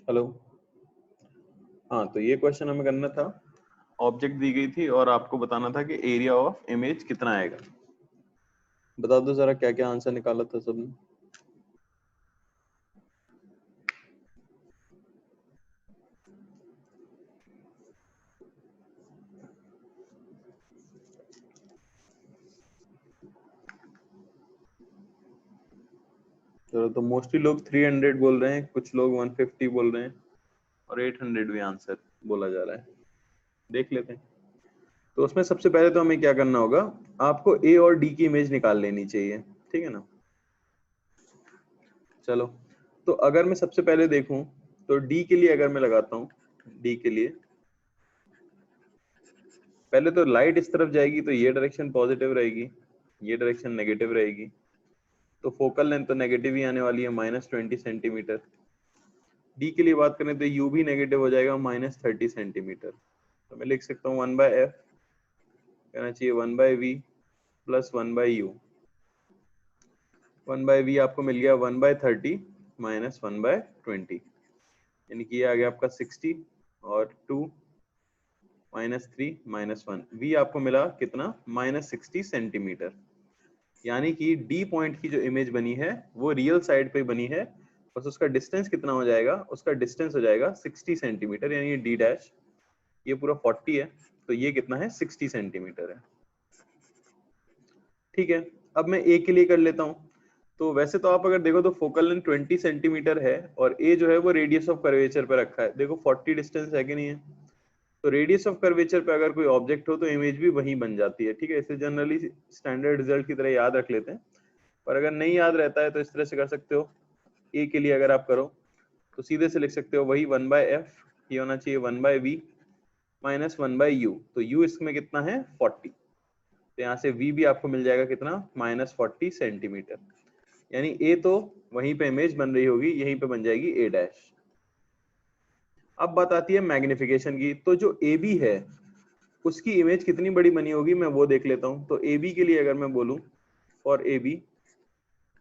Hello. हाँ, तो ये क्वेश्चन हमें करना था। ऑब्जेक्ट दी गई थी और आपको बताना था कि एरिया ऑफ इमेज कितना आएगा। बता दो जरा क्या क्या आंसर निकाला था सबने। चलो, तो मोस्टली लोग 300 बोल रहे हैं, कुछ लोग 150 बोल रहे हैं और 800 भी आंसर बोला जा रहा है। देख लेते हैं। तो उसमें सबसे पहले तो हमें क्या करना होगा, आपको ए और डी की इमेज निकाल लेनी चाहिए, ठीक है ना। चलो, तो अगर मैं सबसे पहले देखूं तो डी के लिए अगर मैं लगाता हूं, डी के लिए पहले तो लाइट इस तरफ जाएगी तो ये डायरेक्शन पॉजिटिव रहेगी, ये डायरेक्शन नेगेटिव रहेगी। तो फोकल लेंथ तो नेगेटिव ही आने वाली है, -20 सेंटीमीटर। डी के लिए बात करें तो यू भी नेगेटिव हो जाएगा, -30 सेंटीमीटर। तो मैं लिख सकता हूँ 1/f कहना चाहिए 1/v प्लस 1/u। 1/v आपको मिल गया 1/30 माइनस 1/20, यानी कि ये आ गया आपका 60 और 2 -3 -1। v आपको मिला कितना, -60 सेंटीमीटर। यानी कि डी पॉइंट की जो इमेज बनी है वो रियल साइड पे बनी है, बस उसका डिस्टेंस कितना हो जाएगा, उसका डिस्टेंस हो जाएगा 60 सेंटीमीटर। यानी डी डैश ये पूरा 40 है, तो ये कितना है, 60 सेंटीमीटर है। ठीक है, अब मैं ए के लिए कर लेता हूँ। तो वैसे तो आप अगर देखो तो फोकल लेंथ 20 सेंटीमीटर है और ए जो है वो रेडियस ऑफ कर्वेचर पे रखा है। देखो 40 डिस्टेंस है कि नहीं है। तो रेडियस ऑफ कर्वेचर पे अगर कोई ऑब्जेक्ट हो तो इमेज भी वहीं बन जाती है। ठीक है, इसे जनरली स्टैंडर्ड रिजल्ट की तरह याद रख लेते हैं, पर अगर नहीं याद रहता है तो इस तरह से कर सकते हो। ए के लिए अगर आप करो तो सीधे से लिख सकते हो वही 1/f, ये होना चाहिए 1/v माइनस 1/u। तो u इसमें कितना है, 40। तो यहाँ से v भी आपको मिल जाएगा कितना, -40 सेंटीमीटर। यानी a तो वहीं पे इमेज बन रही होगी, यहीं पे बन जाएगी a डैश। अब बात आती है मैग्निफिकेशन की। तो जो AB है उसकी इमेज कितनी बड़ी बनी होगी, मैं वो देख लेता हूँ। तो AB के लिए अगर मैं बोलूँ फॉर AB,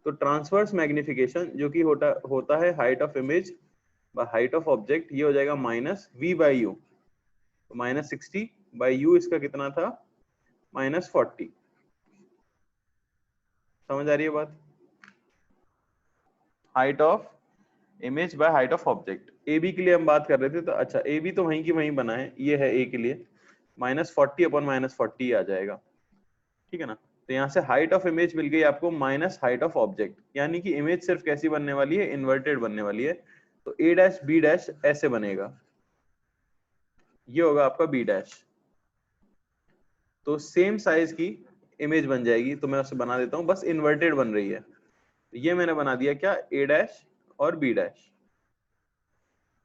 तो ट्रांसवर्स मैग्निफिकेशन जो कि होता है height of image by height of object, ये हो जाएगा -v/u। तो -60/u इसका कितना था, -40। समझ आ रही है बात। Height of image by height of object, A B के लिए हम बात कर रहे थे। तो अच्छा, ए बी तो वहीं की वहीं बना है, ये है ए के लिए, -40 अपॉन -40 आ जाएगा। ठीक है ना। तो यहाँ से हाइट ऑफ इमेज मिल गई आपको माइनस हाइट ऑफ ऑब्जेक्ट, यानी कि इमेज सिर्फ कैसी बनने वाली है, इन्वर्टेड बनने वाली है। तो ए डैश बी डैश ऐसे बनेगा, ये होगा आपका बी डैश। तो सेम साइज की इमेज बन जाएगी। तो मैं उसे बना देता हूँ, बस इन्वर्टेड बन रही है। तो ये मैंने बना दिया क्या, ए डैश और बी डैश।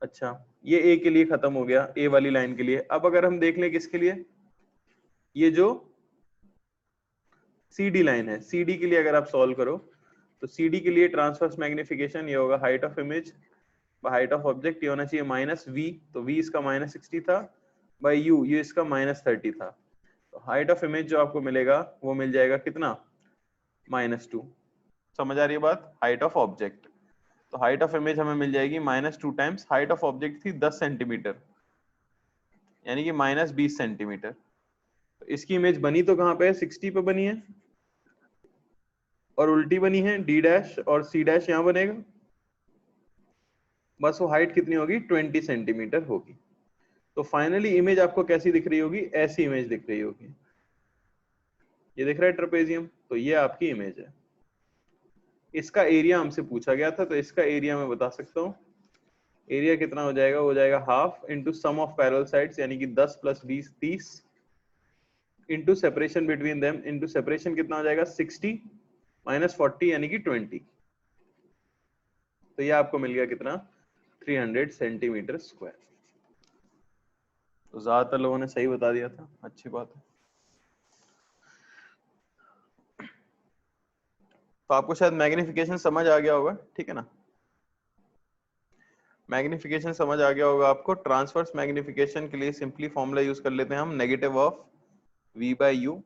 अच्छा, ये ए के लिए खत्म हो गया, ए वाली लाइन के लिए। अब अगर हम देख लें किसके लिए, ये जो सी डी लाइन है, सी डी के लिए अगर आप सॉल्व करो तो सी डी के लिए ट्रांसवर्स मैग्निफिकेशन ये होगा height of image height of object, ये होना चाहिए -v। तो v इसका -60 था, बाई u ये इसका -30 था। तो हाइट ऑफ इमेज जो आपको मिलेगा वो मिल जाएगा कितना, -2। समझ आ रही है बात, हाइट ऑफ ऑब्जेक्ट। तो हाइट ऑफ इमेज हमें मिल जाएगी -2 टाइम्स हाइट ऑफ ऑब्जेक्ट थी 10 सेंटीमीटर, यानी कि -20 सेंटीमीटर। तो इसकी इमेज बनी तो कहाँ पे है, 60 पे बनी है और उल्टी बनी है, डी डैश और सी डैश यहाँ बनेगा। बस वो हाइट कितनी होगी, 20 सेंटीमीटर होगी। तो फाइनली इमेज आपको कैसी दिख रही होगी, ऐसी इमेज दिख रही होगी। ये दिख रहा है ट्रेपेजियम, तो ये आपकी इमेज है। इसका एरिया हमसे पूछा गया था, तो इसका एरिया मैं बता सकता हूँ। एरिया कितना हो जाएगा, हो जाएगा half into sum of parallel sides, यानी कि 10 + 20 30, into separation between them, into separation कितना हो जाएगा 60 - 40 यानी कि 20। तो ये आपको मिल गया कितना, 300 सेंटीमीटर स्क्वायर। तो ज्यादातर लोगों ने सही बता दिया था, अच्छी बात है। तो आपको शायद मैग्निफिकेशन समझ आ गया होगा, ठीक है ना। मैग्निफिकेशन समझ आ गया होगा आपको। ट्रांसवर्स मैग्निफिकेशन के लिए सिंपली फॉर्मूला यूज कर लेते हैं हम, नेगेटिव ऑफ v/u,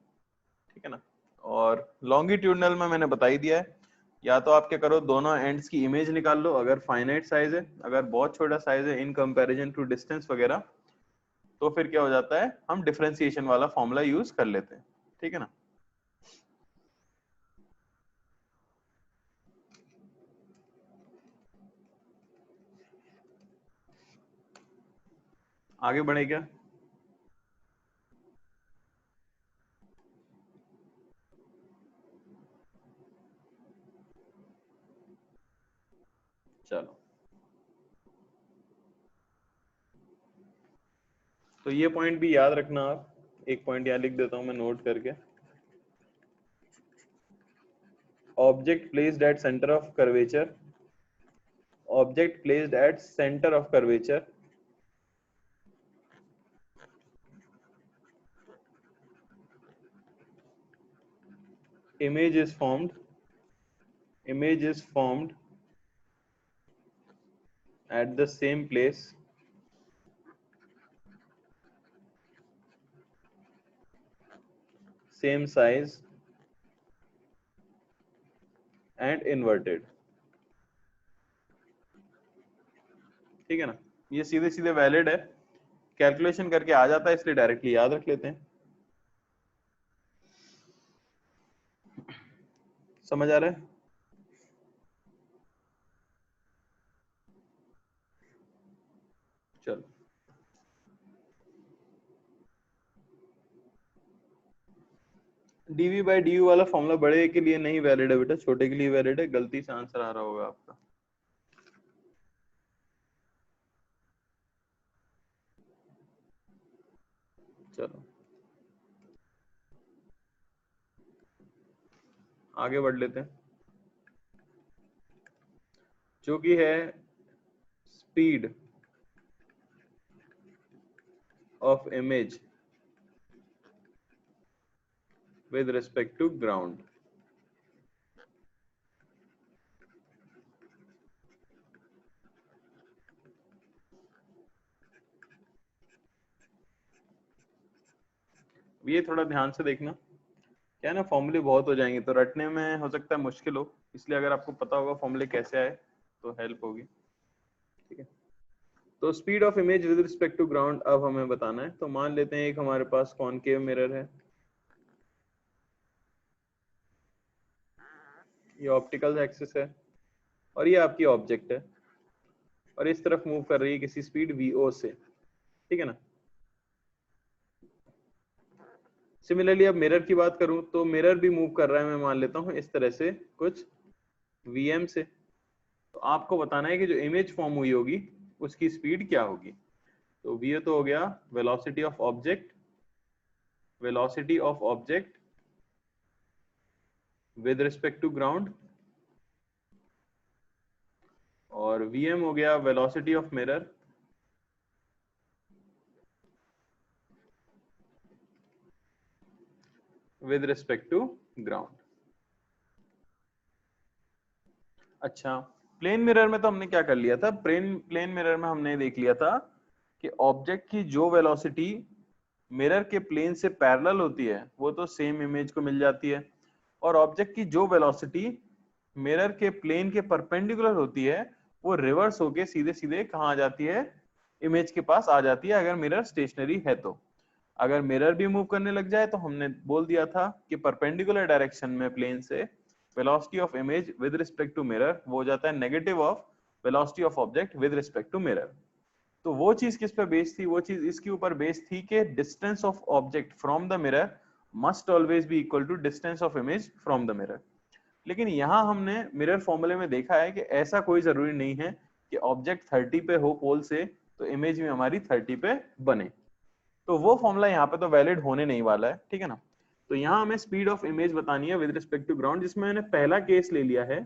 ठीक है ना। और लॉन्गिट्यूडनल में मैंने बता ही दिया है, या तो आप क्या करो, दोनों एंड्स की इमेज निकाल लो अगर फाइनाइट साइज है, अगर बहुत छोटा साइज है इन कंपैरिजन टू डिस्टेंस वगैरह, तो फिर क्या हो जाता है, हम डिफरेंशिएशन वाला फॉर्मूला यूज कर लेते हैं, ठीक है ना। आगे बढ़े क्या? चलो, तो ये पॉइंट भी याद रखना आप, एक पॉइंट यहाँ लिख देता हूं मैं नोट करके। Object placed at centre of curvature, object placed at centre of curvature image is formed at the same place same size and inverted, ठीक है ना। ये सीधे सीधे वैलिड है, कैलकुलेशन करके आ जाता है, इसलिए डायरेक्टली याद रख लेते हैं। समझ आ रहा है? चलो, dv बाई du वाला फॉर्मूला बड़े के लिए नहीं वैलिड है बेटा, छोटे के लिए वैलिड है। गलती से आंसर आ रहा होगा आपका। चलो आगे बढ़ लेते हैं, जो कि है speed of image with respect to ground। ये थोड़ा ध्यान से देखना, क्या है ना, फॉर्मूले बहुत हो जाएंगे तो रटने में हो सकता है मुश्किल हो, इसलिए अगर आपको पता होगा फॉर्मूले कैसे आए तो हेल्प होगी, ठीक है। तो speed of image with respect to ground अब हमें बताना है। तो मान लेते हैं एक हमारे पास कॉनकेव मिरर है, ये ऑप्टिकल एक्सिस है और ये आपकी ऑब्जेक्ट है, और इस तरफ मूव कर रही है किसी स्पीड vo से, ठीक है ना। सिमिलरली अब मिरर की बात करूं तो मिरर भी मूव कर रहा है, मैं मान लेता हूं इस तरह से कुछ vm से। तो आपको बताना है कि जो इमेज फॉर्म हुई होगी उसकी स्पीड क्या होगी। तो vo तो हो गया velocity of object, velocity of object with respect to ground, और vm हो गया velocity of mirror with respect to ground. अच्छा, प्लेन मिरर में तो हमने क्या कर लिया था, प्लेन मिरर में हमने देख लिया था कि ऑब्जेक्ट की जो वेलोसिटी मिरर के प्लेन से पैरेलल होती है वो तो सेम इमेज को मिल जाती है, और ऑब्जेक्ट की जो वेलोसिटी मिरर के प्लेन के परपेंडिकुलर होती है वो रिवर्स होके सीधे सीधे कहाँ आ जाती है, इमेज के पास आ जाती है, अगर मिरर स्टेशनरी है तो। अगर मिरर भी मूव करने लग जाए तो हमने बोल दिया था कि परपेंडिकुलर डायरेक्शन में प्लेन से velocity of image with respect to mirror वो हो जाता है negative of velocity of object with respect to mirror. तो वो चीज किस पे बेस्ड थी, वो चीज इसके ऊपर बेस्ड थी कि distance of object from the mirror must always be equal to distance of image from the mirror. लेकिन यहां हमने मिरर फॉर्मूले में देखा है कि ऐसा कोई जरूरी नहीं है कि ऑब्जेक्ट 30 पे हो पोल से तो इमेज में हमारी 30 पे बने, तो वो फॉर्मूला यहाँ पे तो वैलिड होने नहीं वाला है, ठीक है ना। तो यहाँ हमें स्पीड ऑफ इमेज बतानी है विद रिस्पेक्ट टू ग्राउंड, जिसमें मैंने पहला केस ले लिया है।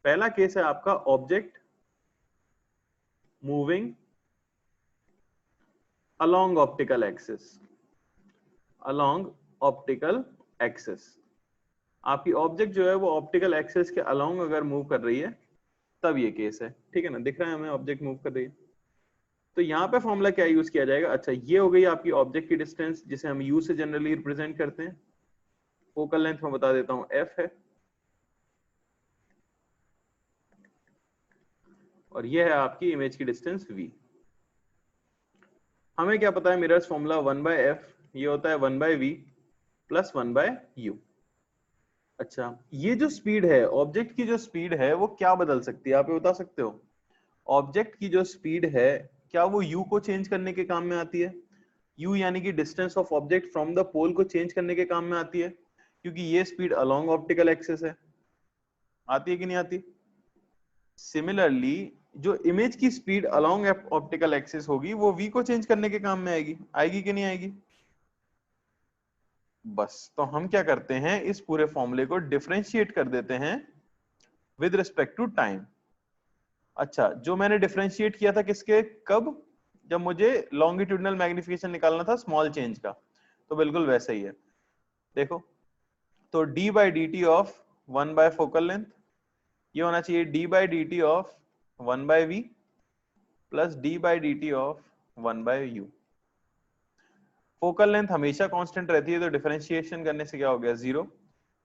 पहला केस है आपका object moving along optical axis, along optical axis। आपकी ऑब्जेक्ट जो है वो ऑप्टिकल एक्सिस के अलोंग अगर मूव कर रही है तब ये केस है, ठीक है ना। दिख रहा है हमें ऑब्जेक्ट मूव कर रही है। तो यहाँ पे फॉर्मूला क्या यूज किया जाएगा, अच्छा ये हो गई आपकी ऑब्जेक्ट की डिस्टेंस जिसे हम यू से जनरली रिप्रेजेंट करते हैं। फोकल लेंथ में बता देता हूँ f है, और ये है आपकी इमेज की डिस्टेंस v। हमें क्या पता है मिरर्स फॉर्मूला 1/f, ये होता है 1/v प्लस 1/u। अच्छा, ये जो स्पीड है, ऑब्जेक्ट की जो स्पीड है वो क्या बदल सकती है, आप ये बता सकते हो? ऑब्जेक्ट की जो स्पीड है क्या वो u को चेंज करने के काम में आती है? u यानी कि distance of object from the pole को चेंज करने के काम में आती है, क्योंकि ये स्पीड अलोंग ऑप्टिकल एक्सिस है। आती है कि नहीं आती? सिमिलरली जो इमेज की स्पीड अलोंग ऑप्टिकल एक्सिस होगी वो v को चेंज करने के काम में आएगी। आएगी कि नहीं आएगी? बस, तो हम क्या करते हैं, इस पूरे फॉर्मूले को डिफरेंशिएट कर देते हैं विद रिस्पेक्ट टू टाइम। अच्छा, जो मैंने डिफरेंशिएट किया था किसके, कब? जब मुझे लॉन्गिट्यूडनल मैग्निफिकेशन निकालना था स्मॉल चेंज का, तो बिल्कुल वैसा ही है। देखो, तो d by D t of 1 by focal length, ये होना चाहिए d by D t of 1 by v plus d by D t of 1 by u। Focal length हमेशा कांस्टेंट रहती है, तो डिफरेंशिएशन करने से क्या हो गया, 0।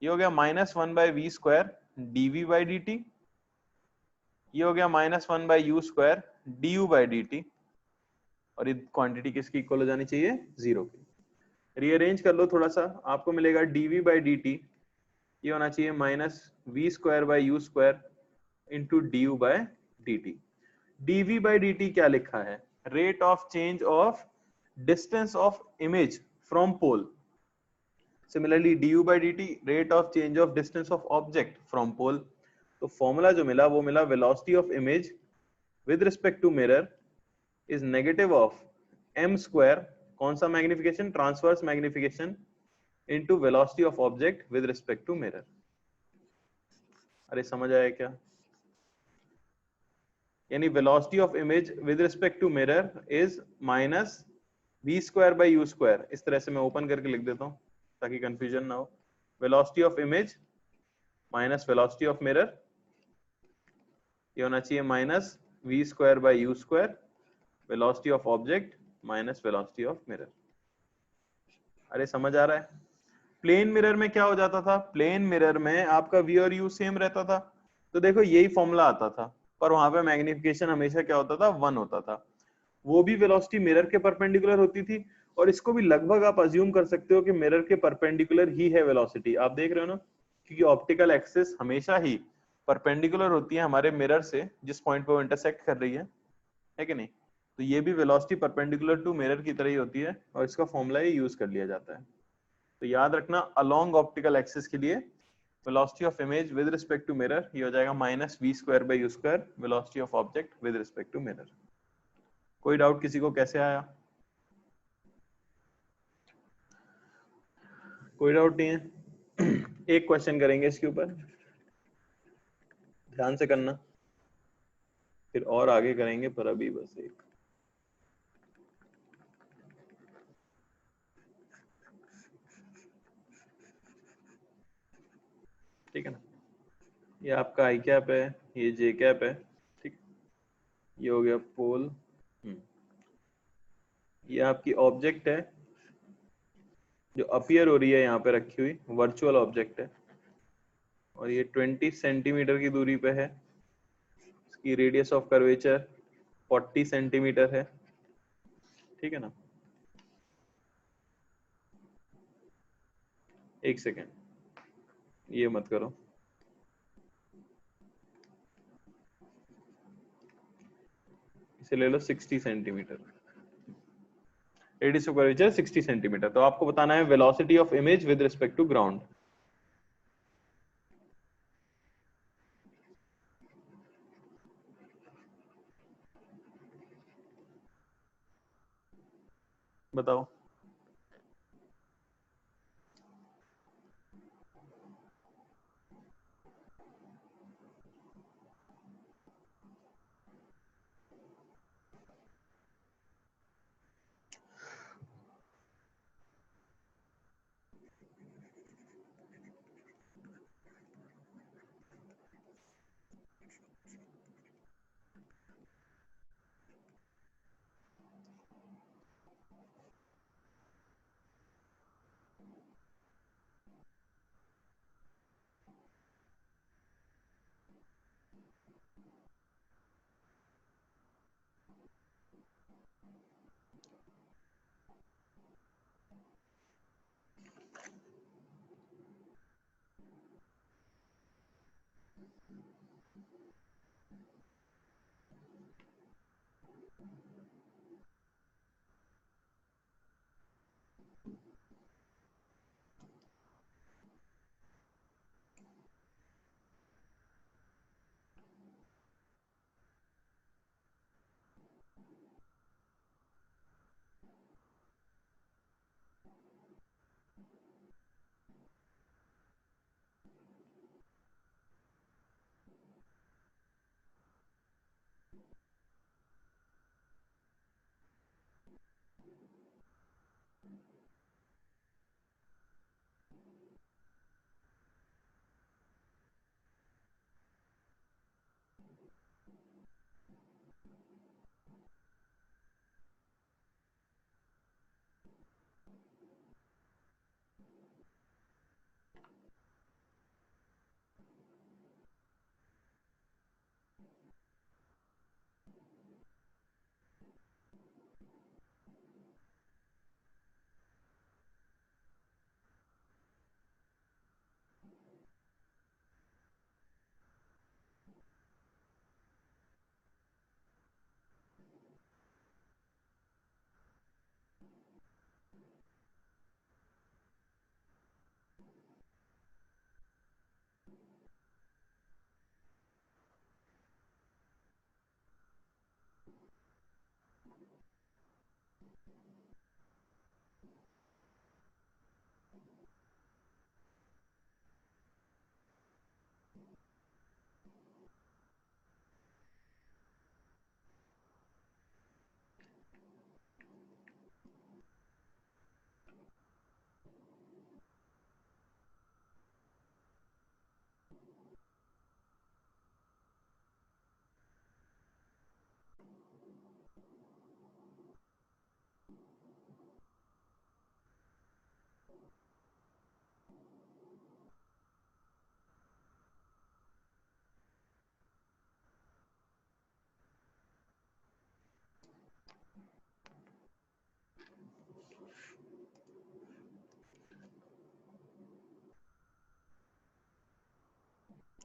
ये हो गया -1 by v square dv by D t, ये हो गया -1 by u square du by D t, और ये क्वांटिटी किसकी इक्वल हो जानी चाहिए, 0 की। रीअरेंज कर लो थोड़ा सा, आपको मिलेगा dv बाई डी टी, ये होना चाहिए -v square by u square into du by d t. dv by D t क्या लिखा है, rate of change of distance of image from pole. Similarly du by dt rate of change of distance of object from pole. तो formula जो मिला वो मिला velocity of image with respect to mirror is negative of m square, कौन सा magnification, transverse magnification, into velocity of object with respect to mirror. अरे समझ आया क्या? यानी velocity of image with respect to mirror is minus v square by u square. इस तरह से मैं ओपन करके लिख देता हूं ताकि कंफ्यूजन ना हो। Velocity of image minus velocity of mirror, ये होना चाहिए minus v square by u square, velocity of object minus velocity of mirror. अरे समझ आ रहा है? प्लेन मिरर में क्या हो जाता था, प्लेन मिरर में आपका v और u सेम रहता था, तो देखो यही फॉर्मूला आता था, पर वहां पे मैग्निफिकेशन हमेशा क्या होता था, 1 होता था। वो भी वेलोसिटी मिरर के परपेंडिकुलर होती थी, और इसको भी लगभग आप अज्यूम कर सकते हो कि मिरर के परपेंडिकुलर ही है वेलोसिटी। आप देख रहे हो ना, क्योंकि ऑप्टिकल एक्सिस हमेशा ही परपेंडिकुलर होती है हमारे मिरर से, जिस पॉइंट पे वो इंटरसेक्ट कर रही है कि नहीं? तो ये भी वेलोसिटी परपेंडिकुलर टू मिरर की तरह ही होती है, और इसका फॉर्मूला ही यूज कर लिया जाता है। तो याद रखना, अलोंग ऑप्टिकल एक्सिस के लिए velocity of image with respect to mirror ये हो जाएगा -v square by u square, velocity of object with respect to mirror. कोई डाउट किसी को, कैसे आया? कोई डाउट नहीं है? एक क्वेश्चन करेंगे इसके ऊपर, ध्यान से करना, फिर और आगे करेंगे, पर अभी बस एक। ठीक है ना? ये आपका आई कैप है, ये जे कैप है, ठीक। ये हो गया पोल। ये आपकी ऑब्जेक्ट है जो अपीयर हो रही है यहाँ पे रखी हुई, वर्चुअल ऑब्जेक्ट है, और ये 20 सेंटीमीटर की दूरी पे है। इसकी रेडियस ऑफ कर्वेचर 40 सेंटीमीटर है, ठीक है ना? एक सेकेंड, ये मत करो, इसे ले लो 60 centimetre, radius of curvature 60 centimetre. तो आपको बताना है velocity of image with respect to ground. बताओ।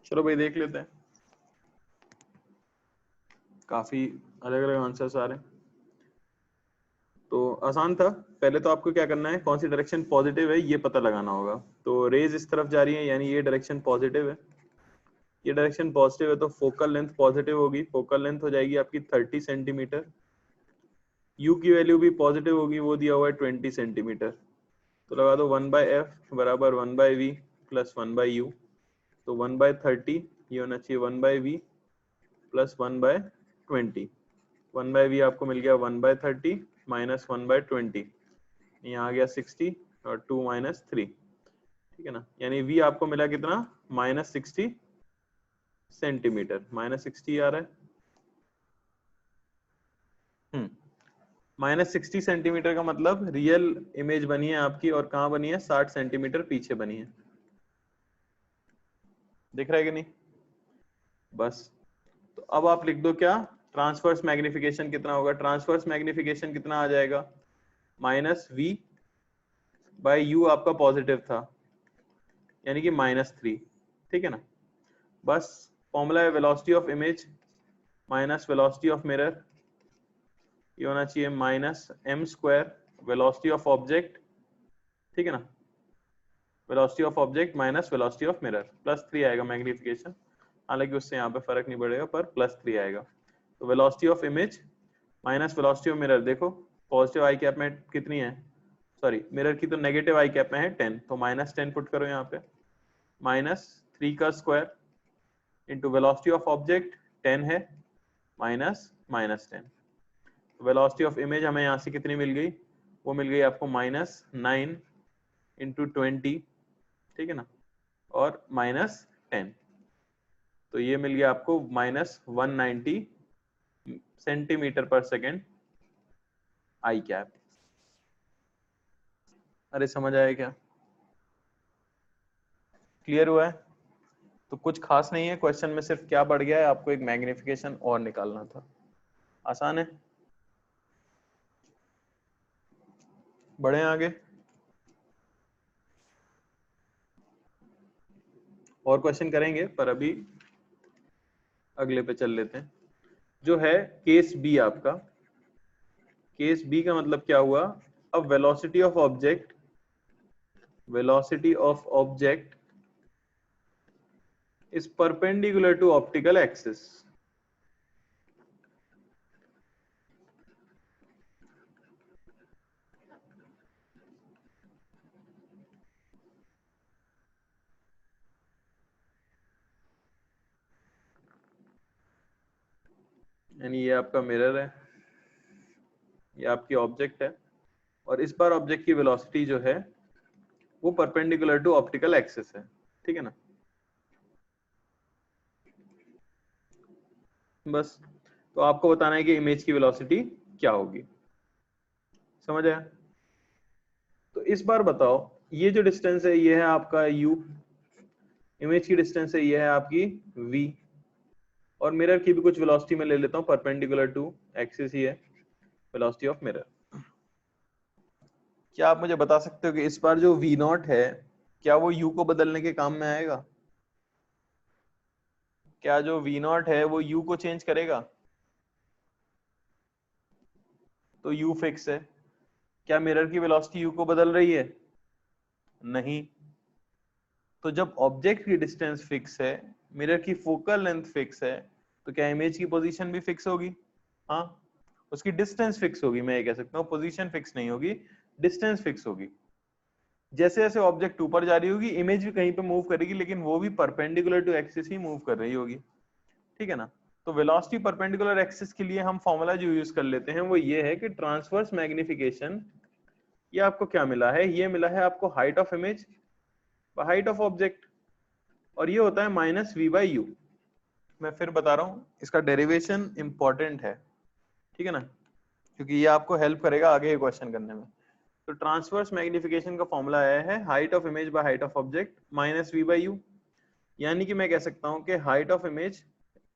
चलो भाई देख लेते हैं, काफी अलग अलग आंसर्स आ रहे हैं। तो आसान था। पहले तो आपको क्या करना है, कौन सी डायरेक्शन पॉजिटिव है ये पता लगाना होगा। तो रेज इस तरफ जा रही है, यानी ये डायरेक्शन पॉजिटिव है। ये डायरेक्शन पॉजिटिव है तो फोकल लेंथ पॉजिटिव होगी, फोकल लेंथ हो जाएगी आपकी 30 सेंटीमीटर। यू की वैल्यू भी पॉजिटिव होगी, वो दिया हुआ है 20 सेंटीमीटर। तो लगा दो 1/f बराबर 1/v प्लस 1/u। तो 1/30 ये होना चाहिए 1/v प्लस 1/20। 1/v आपको मिल गया 1/30 माइनस 1/20, यहाँ आ गया 60 और 2 माइनस 3, ठीक है ना। यानी v आपको मिला कितना, -60 सेंटीमीटर। -60 आ रहा है, -60 सेंटीमीटर का मतलब रियल इमेज बनी है आपकी, और कहाँ बनी है, 60 सेंटीमीटर पीछे बनी है। दिख रहा है कि नहीं? बस, तो अब आप लिख दो क्या, ट्रांसवर्स मैग्निफिकेशन कितना होगा। ट्रांसवर्स मैग्निफिकेशन कितना आ जाएगा, -v/u आपका पॉजिटिव था, यानी कि -3, ठीक है ना। बस फॉर्मूला है velocity of image minus velocity of mirror, ये होना चाहिए -m² वेलोसिटी ऑफ ऑब्जेक्ट, ठीक है ना। Velocity of object minus velocity of mirror, +3 आएगा मैग्निफिकेशन, हालांकि उससे यहाँ पे फर्क नहीं पड़ेगा, पर +3 आएगा। तो velocity of image minus velocity of mirror, देखो पॉजिटिव आई कैप में कितनी है, सॉरी मिरर की तो नेगेटिव आई कैप में है 10, तो -10 पुट करो यहाँ पे, -3 का square into velocity of object 10 है, माइनस -10। वेलोसिटी ऑफ इमेज हमें यहाँ से कितनी मिल गई, वो मिल गई आपको -9 इंटू 20, ठीक है ना, और -10, तो ये मिल गया आपको -190 सेंटीमीटर पर सेकेंड आई कैप। अरे समझ आया क्या, क्लियर हुआ है? तो कुछ खास नहीं है क्वेश्चन में, सिर्फ क्या बढ़ गया है, आपको एक मैग्निफिकेशन और निकालना था। आसान है, बढ़े आगे। और क्वेश्चन करेंगे पर अभी अगले पे चल लेते हैं। जो है केस बी आपका, केस बी का मतलब क्या हुआ, अब velocity of object, velocity of object is perpendicular to optical axis. यानी ये आपका मिरर है, ये आपकी ऑब्जेक्ट है, और इस बार ऑब्जेक्ट की वेलोसिटी जो है वो परपेंडिकुलर टू ऑप्टिकल एक्सिस है, ठीक है ना। बस तो आपको बताना है कि इमेज की वेलोसिटी क्या होगी, समझ आया। तो इस बार बताओ, ये जो डिस्टेंस है ये है आपका u, इमेज की डिस्टेंस है ये है आपकी v, और मिरर की भी कुछ वेलोसिटी में ले लेता हूं, परपेंडिकुलर टू एक्सिस ही है वेलोसिटी ऑफ मिरर। क्या आप मुझे बता सकते हो कि इस बार जो v नॉट है क्या वो u को बदलने के काम में आएगा? क्या जो v नॉट है वो u को चेंज करेगा? तो u फिक्स है। क्या मिरर की वेलोसिटी u को बदल रही है? नहीं। तो जब ऑब्जेक्ट की डिस्टेंस फिक्स है, मिरर की फोकल लेंथ फिक्स है, तो क्या इमेज की पोजीशन भी फिक्स होगी? हाँ, उसकी डिस्टेंस फिक्स होगी, मैं ये कह सकता हूँ पोजीशन फिक्स नहीं होगी, डिस्टेंस फिक्स होगी। जैसे जैसे ऑब्जेक्ट ऊपर जा रही होगी इमेज भी कहीं पे मूव करेगी, लेकिन वो भी परपेंडिकुलर टू एक्सिस ही मूव कर रही होगी, ठीक है ना। तो वेलोसिटी परपेंडिकुलर एक्सिस के लिए हम फॉर्मूला जो यूज कर लेते हैं वो ये है कि ट्रांसवर्स मैग्निफिकेशन, ये आपको क्या मिला है, ये मिला है आपको height of image, height of object, और ये होता है माइनस वी बाई यू। मैं फिर बता रहा हूँ, इसका डेरिवेशन इंपॉर्टेंट है, ठीक है ना, क्योंकि ये आपको हेल्प करेगा आगे क्वेश्चन करने में। तो ट्रांसवर्स मैग्निफिकेशन का फॉर्मूला आया है height of image by height of object minus v by u, यानी कि मैं कह सकता हूँ कि height of image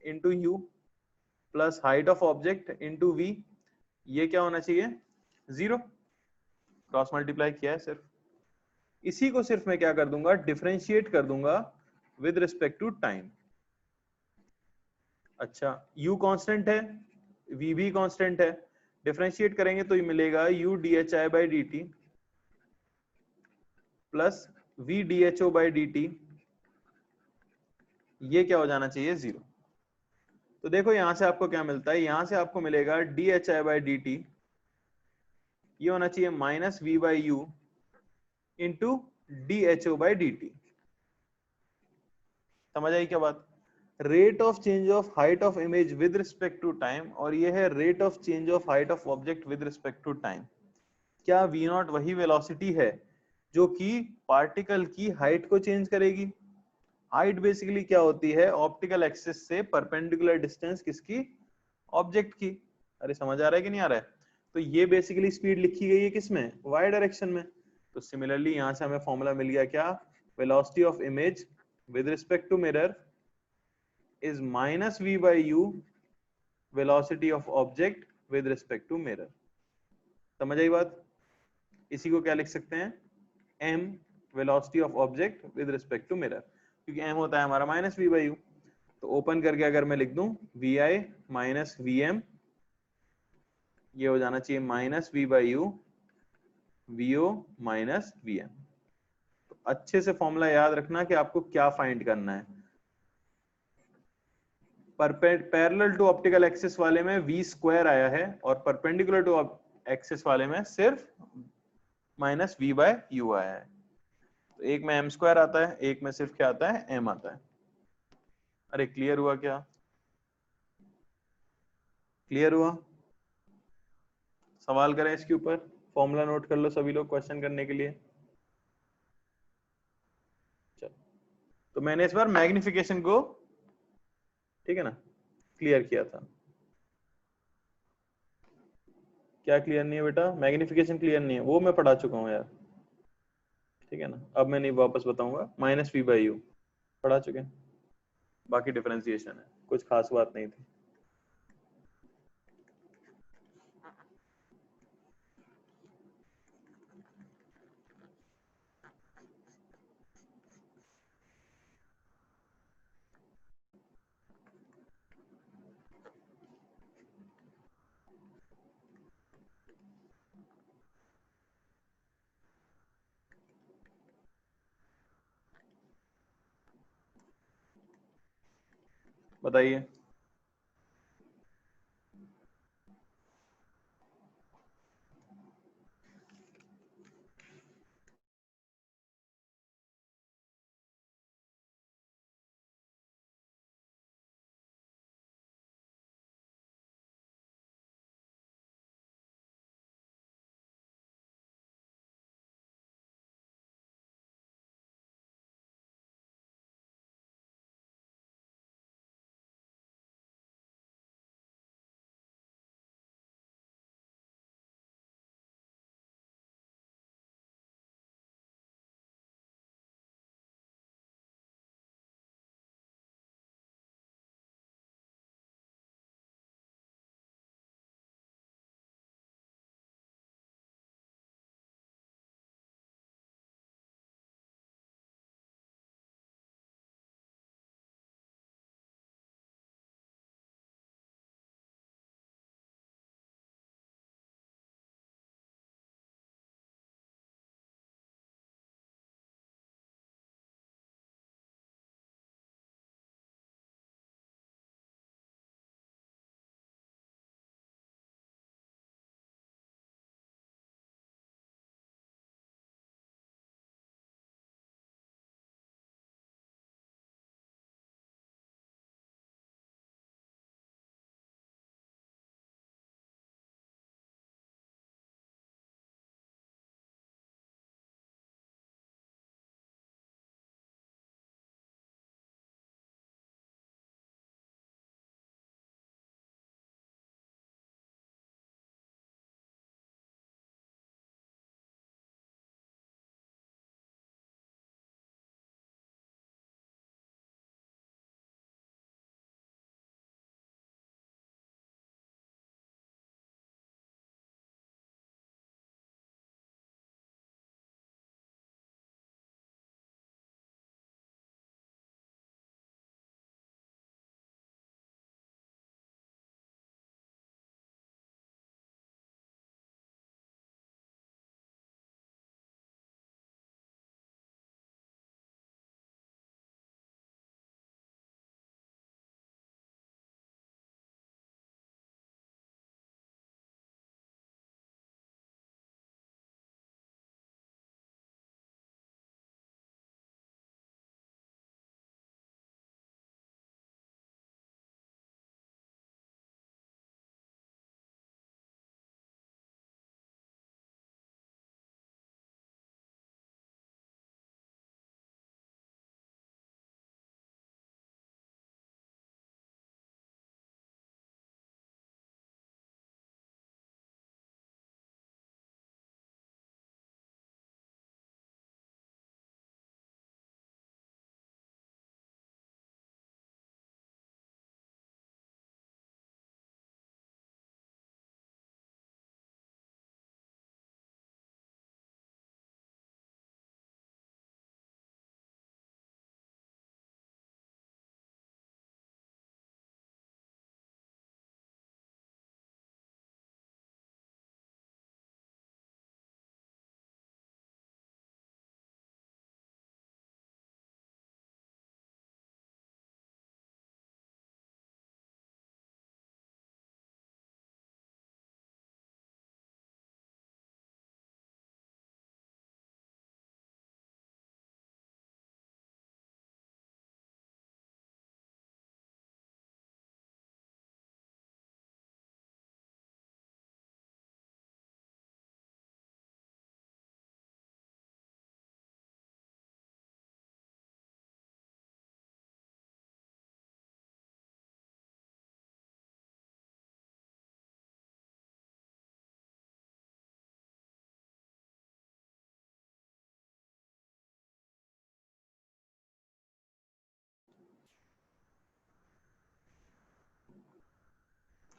into u plus height of object into v, ये क्या होना चाहिए, 0। क्रॉस मल्टीप्लाई किया है सिर्फ, इसी को सिर्फ मैं क्या कर दूंगा, डिफरेंशिएट कर दूंगा विद रिस्पेक्ट टू टाइम। अच्छा, u कांस्टेंट है, v भी कांस्टेंट है, डिफरेंशिएट करेंगे तो ये मिलेगा u dhi by D t plus v dho by D t, ये क्या हो जाना चाहिए, 0। तो देखो यहां से आपको क्या मिलता है, यहां से आपको मिलेगा dhi बाई डी टी, ये होना चाहिए minus v by u into dho by D t. समझ आई क्या बात? Rate of change of height of image with respect to time, और ये है rate of change of height of object with respect to time. क्या v naught वही velocity है जो कि पार्टिकल की हाइट को चेंज करेगी? हाइट बेसिकली क्या होती है, ऑप्टिकल एक्सिस से परपेंडिकुलर डिस्टेंस किसकी, ऑब्जेक्ट की। अरे समझ आ रहा है कि नहीं आ रहा है? तो ये बेसिकली स्पीड लिखी गई है किसमें, वाई डायरेक्शन में। तो सिमिलरली यहां से हमें फॉर्मूला मिल गया क्या, velocity of image with respect to mirror is minus v by u velocity of object with respect to mirror। समझ आई बात? इसी को क्या लिख सकते हैं, m velocity of object with respect to mirror, क्योंकि m होता है हमारा माइनस v by u। तो ओपन करके अगर मैं लिख दूं vi माइनस vm, ये हो जाना चाहिए minus v by u vo minus vm। तो अच्छे से फॉर्मूला याद रखना कि आपको क्या फाइंड करना है। पैरेलल टू ऑप्टिकल एक्सिस वाले में v स्क्वायर आया है, और परपेंडिकुलर टू एक्सिस वाले में सिर्फ माइनस v बाय यू आया है। तो एक में m स्क्वायर आता है, एक में सिर्फ क्या आता है, m आता है। अरे क्लियर हुआ क्या, क्लियर हुआ? सवाल करें इसके ऊपर, फॉर्मूला नोट कर लो सभी लोग क्वेश्चन करने के लिए। चलो, तो मैंने इस बार मैग्निफिकेशन को, ठीक है ना, क्लियर किया था। क्या क्लियर नहीं है बेटा, मैग्निफिकेशन क्लियर नहीं है, वो मैं पढ़ा चुका हूँ यार, ठीक है ना। अब मैं नहीं वापस बताऊंगा, माइनस v बाई यू पढ़ा चुके हैं, बाकी डिफरेंशिएशन है, कुछ खास बात नहीं थी। बताइए।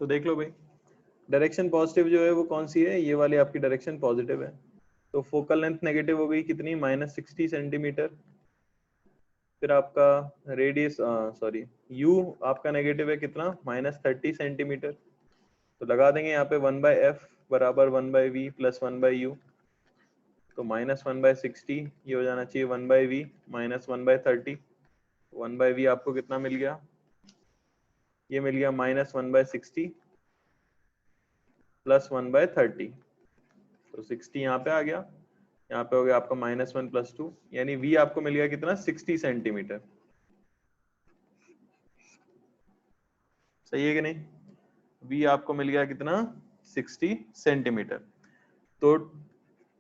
तो देख लो भाई, डायरेक्शन पॉजिटिव जो है वो कौन सी है, ये वाली आपकी डायरेक्शन पॉजिटिव है। तो फोकल लेंथ नेगेटिव हो गई कितनी, -60 सेंटीमीटर। फिर आपका रेडियस, सॉरी, यू आपका नेगेटिव है कितना, -30 सेंटीमीटर। तो लगा देंगे यहाँ पे 1/f बराबर 1/v प्लस 1/u। तो -1/60 ये हो जाना चाहिए 1/v माइनस 1/30। 1/v आपको कितना मिल गया, ये मिल गया -1/60 प्लस 1/30, तो 60 यहाँ पे आ गया, यहाँ पे हो गया आपका -1 + 2, यानी v आपको मिल गया कितना 60 सेंटीमीटर। सही है कि नहीं? v आपको मिल गया कितना 60 सेंटीमीटर। तो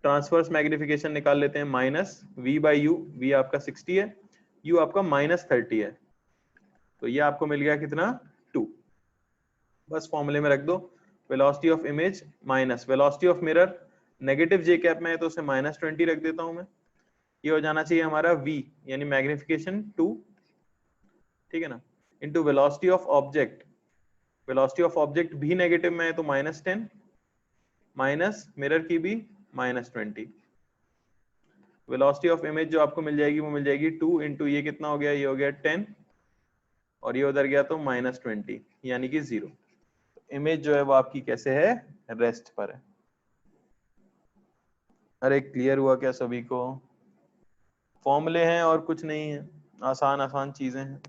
ट्रांसवर्स मैग्निफिकेशन निकाल लेते हैं, -v/u, v आपका 60 है, u आपका -30 है, तो ये आपको मिल गया कितना 2। बस फॉर्मूले में रख दो, velocity of image minus velocity of mirror, negative J cap में है तो उसे -20 रख देता हूं मैं, ये हो जाना चाहिए हमारा v यानी मैग्निफिकेशन 2, ठीक है ना, into velocity of object, velocity of object भी नेगेटिव में है तो -10 माइनस मिरर की भी -20, वेलोसिटी ऑफ इमेज जो आपको मिल जाएगी वो मिल जाएगी 2 इंटू ये कितना हो गया, ये हो गया 10 और ये उधर गया तो -20 यानी कि 0। इमेज जो है वो आपकी कैसे है, रेस्ट पर है। अरे क्लियर हुआ क्या सभी को? फॉर्मूले हैं और कुछ नहीं है, आसान आसान चीजें हैं,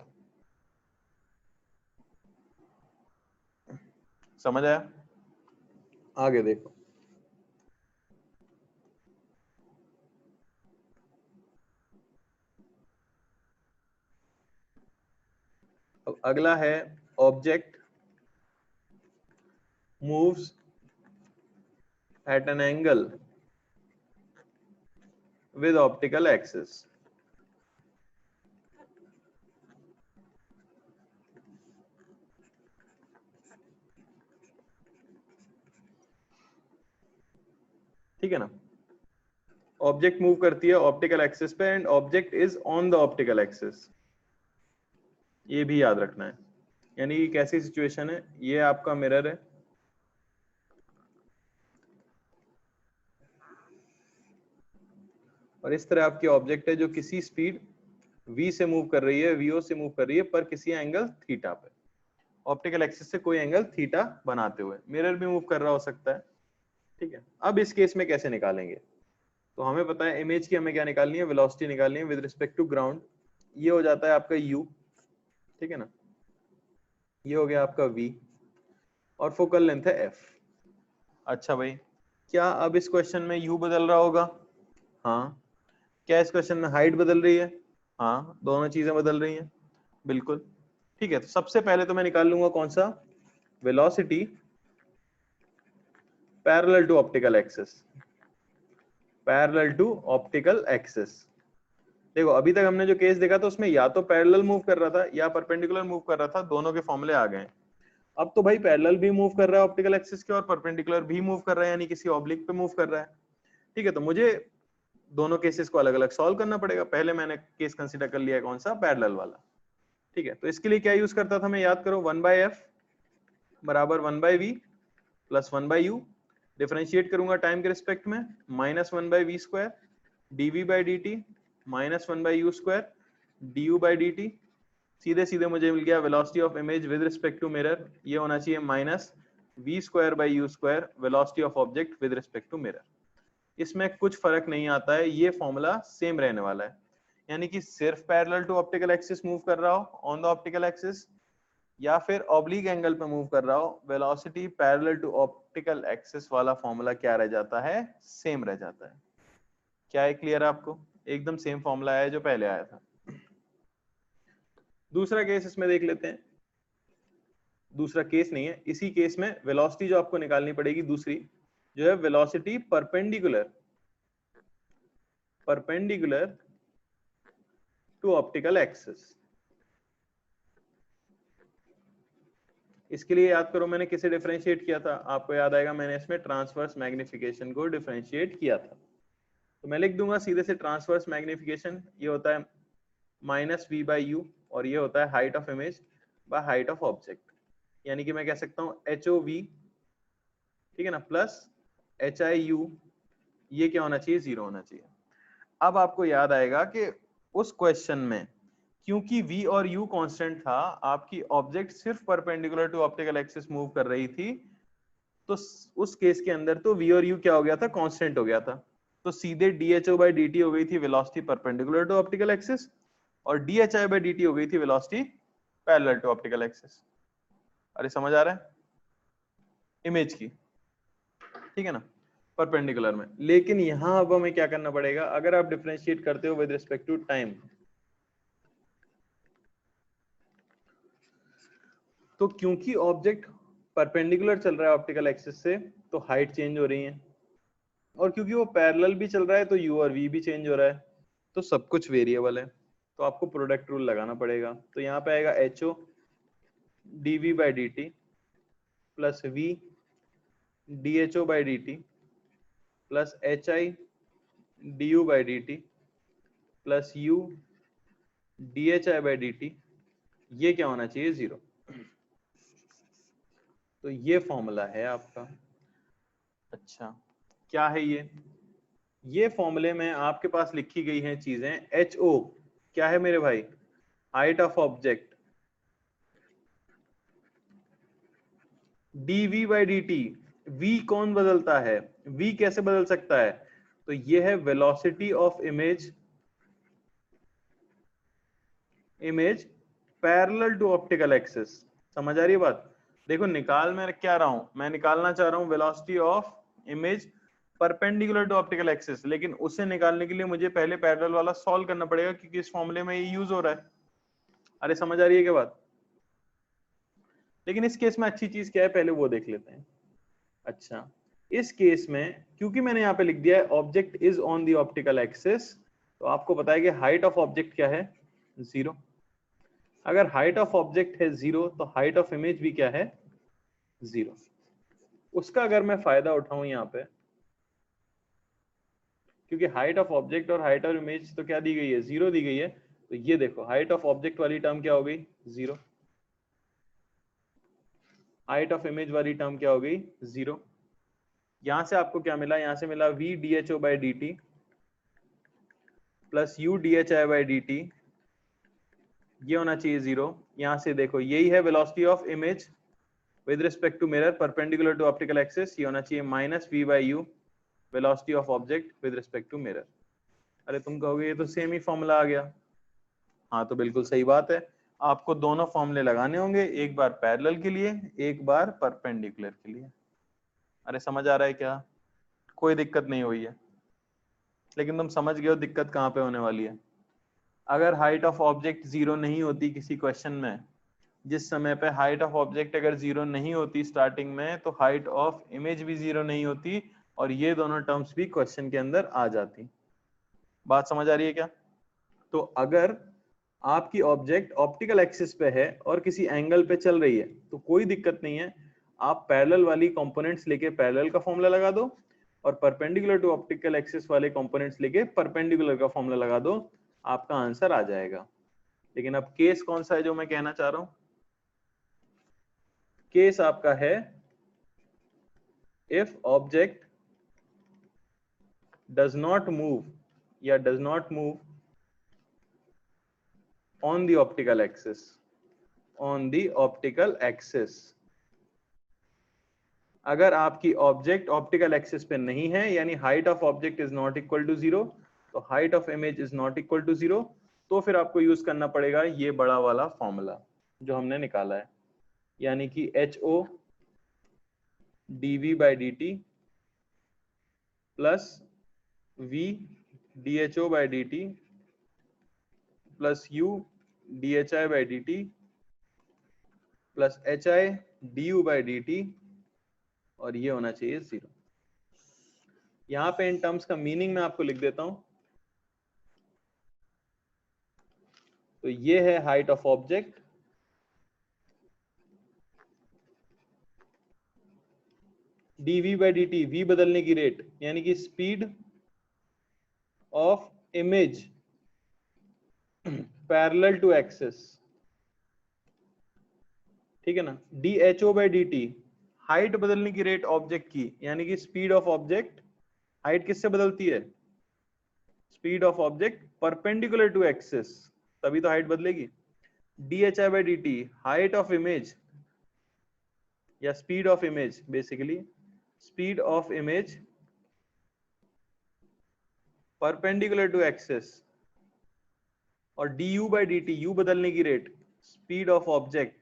समझ आया? आगे देखो, अब अगला है object moves eight an angle with optical axis. ठीक है ना, ऑब्जेक्ट मूव करती है ऑप्टिकल एक्सिस पे and object is on the optical axis, ये भी याद रखना है। यानी कि कैसी सिचुएशन है, ये आपका मिरर है, और इस तरह आपकी ऑब्जेक्ट है जो किसी स्पीड v से मूव कर रही है, vo से मूव कर रही है, पर किसी एंगल थीटा पे, ऑप्टिकल एक्सिस से कोई एंगल थीटा बनाते हुए। मिरर भी मूव कर रहा हो सकता है, ठीक है। अब इस केस में कैसे निकालेंगे, तो हमें पता है इमेज की हमें क्या निकालनी है, वेलोसिटी निकालनी है विद रिस्पेक्ट टू ग्राउंड, ये हो जाता है आपका u, ठीक है ना, ये हो गया आपका v और फोकल लेंथ है f। अच्छा भाई, क्या अब इस क्वेश्चन में u बदल रहा होगा? हाँ। क्या इस क्वेश्चन में हाइट बदल रही है? हाँ, दोनों चीजें बदल रही हैं, बिल्कुल, ठीक है। तो सबसे पहले तो मैं निकाल लूंगा कौन सा, velocity parallel to optical axis, parallel to optical axis. देखो अभी तक हमने जो केस देखा था उसमें या तो पैरेलल मूव कर रहा था या परपेंडिकुलर मूव कर रहा था, दोनों के फॉर्मूले आ गए। अब तो भाई पैरेलल भी मूव कर रहा है ऑप्टिकल एक्सिस के और परपेंडिकुलर भी मूव कर रहा है, यानी किसी ऑब्लिक पे मूव कर रहा है, ठीक है। तो मुझे दोनों केसेस को अलग अलग सॉल्व करना पड़ेगा। पहले मैंने केस कंसीडर कर लिया कौन सा, पैरेलल वाला, ठीक है। तो इसके लिए क्या यूज करता था मैं, याद करो, 1/f बराबर 1/v प्लस 1/u, डिफरेंशिएट करूंगा टाइम के रिस्पेक्ट में, -1/v² dv/dt -1/u² du/dt, सीधे सीधे मुझे मिल गया velocity of image with respect to mirror, ये होना चाहिए -v²/u² velocity of object with respect to mirror. इसमें कुछ फर्क नहीं आता है, ये फॉर्मूला सेम रहने वाला है, यानी कि सिर्फ parallel to optical axis move कर रहा हो ऑन द ऑप्टिकल एक्सिस, या फिर ऑब्लिक एंगल पे मूव कर रहा हो, velocity parallel to optical axis वाला फॉर्मूला क्या रह जाता है, सेम रह जाता है। क्या है क्लियर आपको? एकदम सेम फॉर्मूला है जो पहले आया था। दूसरा केस इसमें देख लेते हैं, दूसरा केस नहीं है, इसी केस में वेलोसिटी जो आपको निकालनी पड़ेगी दूसरी, जो है velocity perpendicular to optical axis. इसके लिए याद करो मैंने किसे डिफरेंशिएट किया था, आपको याद आएगा मैंने इसमें ट्रांसवर्स मैग्निफिकेशन को डिफरेंशिएट किया था। तो मैं लिख दूंगा सीधे से ट्रांसवर्स मैग्निफिकेशन, ये होता है -v/u और ये होता है height of image by height of object, यानी कि मैं कह सकता हूँ HOV, ठीक है ना, प्लस HIU, ये क्या होना चाहिए, 0 होना चाहिए। अब आपको याद आएगा कि उस क्वेश्चन में क्योंकि v और u कांस्टेंट था, आपकी ऑब्जेक्ट सिर्फ perpendicular to optical axis move कर रही थी, तो उस केस के अंदर तो v और u क्या हो गया था, कांस्टेंट हो गया था, तो सीधे dHO/dt हो गई थी velocity perpendicular to optical axis, और dHI/dt हो गई थी velocity parallel to optical axis. अरे समझ आ रहा है, इमेज की, ठीक है ना, परपेंडिकुलर में। लेकिन यहां अब हमें क्या करना पड़ेगा, अगर आप डिफरेंशिएट करते हो विद रिस्पेक्ट टू टाइम, तो क्योंकि ऑब्जेक्ट परपेंडिकुलर चल रहा है ऑप्टिकल एक्सिस से, तो हाइट चेंज हो रही है, और क्योंकि वो पैरेलल भी चल रहा है तो यू और वी भी चेंज हो रहा है, तो सब कुछ वेरिएबल है। तो आपको प्रोडक्ट रूल लगाना पड़ेगा। तो यहाँ पे आएगा h o d v by D t plus v d h o by D t plus h i d you by D t plus u d H I by D t, ये क्या होना चाहिए, 0। तो ये formula है आपका। अच्छा, क्या है ये फॉर्मूले में आपके पास लिखी गई हैं चीजें। एच ओ क्या है मेरे भाई, height of object, d v by D t, v कौन बदलता है, वी कैसे बदल सकता है, तो ये है velocity of image, image parallel to optical axis. समझ आ रही है बात? देखो निकाल मैं क्या रहा हूं, मैं निकालना चाह रहा हूं velocity of image perpendicular to optical axis, लेकिन उसे निकालने के लिए मुझे पहले पैरेलल वाला सॉल्व करना पड़ेगा, क्योंकि इस फॉर्मूले में ये यूज हो रहा है। अरे समझ आ रही है क्या बात? लेकिन इस केस में अच्छी चीज क्या है, पहले वो देख लेते हैं। अच्छा, इस केस में क्योंकि मैंने यहाँ पे लिख दिया है object is on the optical axis, तो आपको पता है कि हाइट ऑफ ऑब्जेक्ट क्या है, 0। अगर हाइट ऑफ ऑब्जेक्ट है 0, तो हाइट ऑफ इमेज भी क्या है, 0। उसका अगर मैं फायदा उठाऊं यहाँ पे, क्योंकि हाइट ऑफ ऑब्जेक्ट और हाइट ऑफ इमेज तो क्या दी गई है, 0 दी गई है, तो ये देखो हाइट ऑफ ऑब्जेक्ट वाली टर्म क्या हो गई, 0। हाइट ऑफ इमेज वाली टर्म क्या हो गई, 0। यहां से आपको क्या मिला, यहां से मिला v d h o by D t plus u d H I by D t, ये होना चाहिए 0। यहां से देखो यही है velocity of image with respect to mirror perpendicular to optical axis, ये होना चाहिए minus v by u velocity of object with respect to mirror. अरे तुम कहोगे ये तो सेम ही फॉर्मूला आ गया। हाँ तो बिल्कुल सही बात है, आपको दोनों फॉर्मूले लगाने होंगे, एक बार पैरेलल के लिए, एक बार परपेंडिकुलर के लिए। अरे समझ आ रहा है क्या? कोई दिक्कत नहीं हुई है, लेकिन तुम समझ गए हो दिक्कत कहाँ पे होने वाली है। अगर हाइट ऑफ ऑब्जेक्ट 0 नहीं होती किसी क्वेश्चन में, जिस समय पे हाइट ऑफ ऑब्जेक्ट अगर 0 नहीं होती स्टार्टिंग में, तो हाइट ऑफ इमेज भी 0 नहीं होती, और ये दोनों टर्म्स भी क्वेश्चन के अंदर आ जाती। बात समझ आ रही है क्या? तो अगर आपकी ऑब्जेक्ट ऑप्टिकल एक्सिस पे है और किसी एंगल पे चल रही है, तो कोई दिक्कत नहीं है, आप पैरेलल वाली कंपोनेंट्स लेके पैरेलल का फॉर्मूला लगा दो, और परपेंडिकुलर टू ऑप्टिकल एक्सिस वाले कंपोनेंट्स लेके परपेंडिकुलर का फॉर्मूला लगा दो, आपका आंसर आ जाएगा। लेकिन अब केस कौन सा है जो मैं कहना चाह रहा हूं, केस आपका है if object does not move या does not move on the optical axis, on the optical axis. अगर आपकी ऑब्जेक्ट ऑप्टिकल एक्सिस पे नहीं है, यानी height of object is not equal to 0, तो height of image is not equal to 0, तो फिर आपको यूज करना पड़ेगा ये बड़ा वाला फॉर्मूला जो हमने निकाला है, यानी कि h o d v by D t plus v d h o by D t plus u d H I by D t plus h i d you by D t, और ये होना चाहिए 0। यहां पे in terms का meaning मैं आपको लिख देता हूं। तो ये है height of object, dv by D t, v बदलने की रेट, यानी कि speed of image parallel to axis, ठीक है ना। D h o by D T, height बदलने की रेट ऑब्जेक्ट की, यानी कि स्पीड ऑफ ऑब्जेक्ट, हाइट किससे बदलती है, speed of object perpendicular to axis, तभी तो हाइट बदलेगी। D H I by D T, height of image या speed of image, basically speed of image perpendicular to axis, और D you by D T, U बदलने की rate, speed of object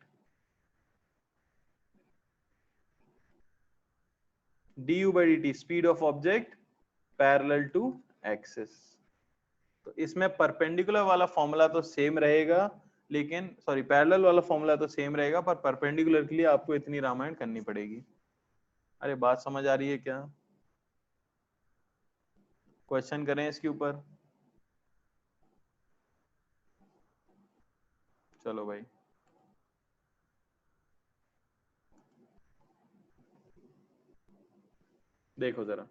du by dt speed of object parallel to axis. तो इसमें perpendicular वाला formula तो same रहेगा, लेकिन sorry parallel वाला फॉर्मूला तो सेम रहेगा, पर परपेंडिकुलर के लिए आपको इतनी रामायण करनी पड़ेगी। अरे बात समझ आ रही है क्या? क्वेश्चन करें इसके ऊपर? चलो भाई, देखो जरा।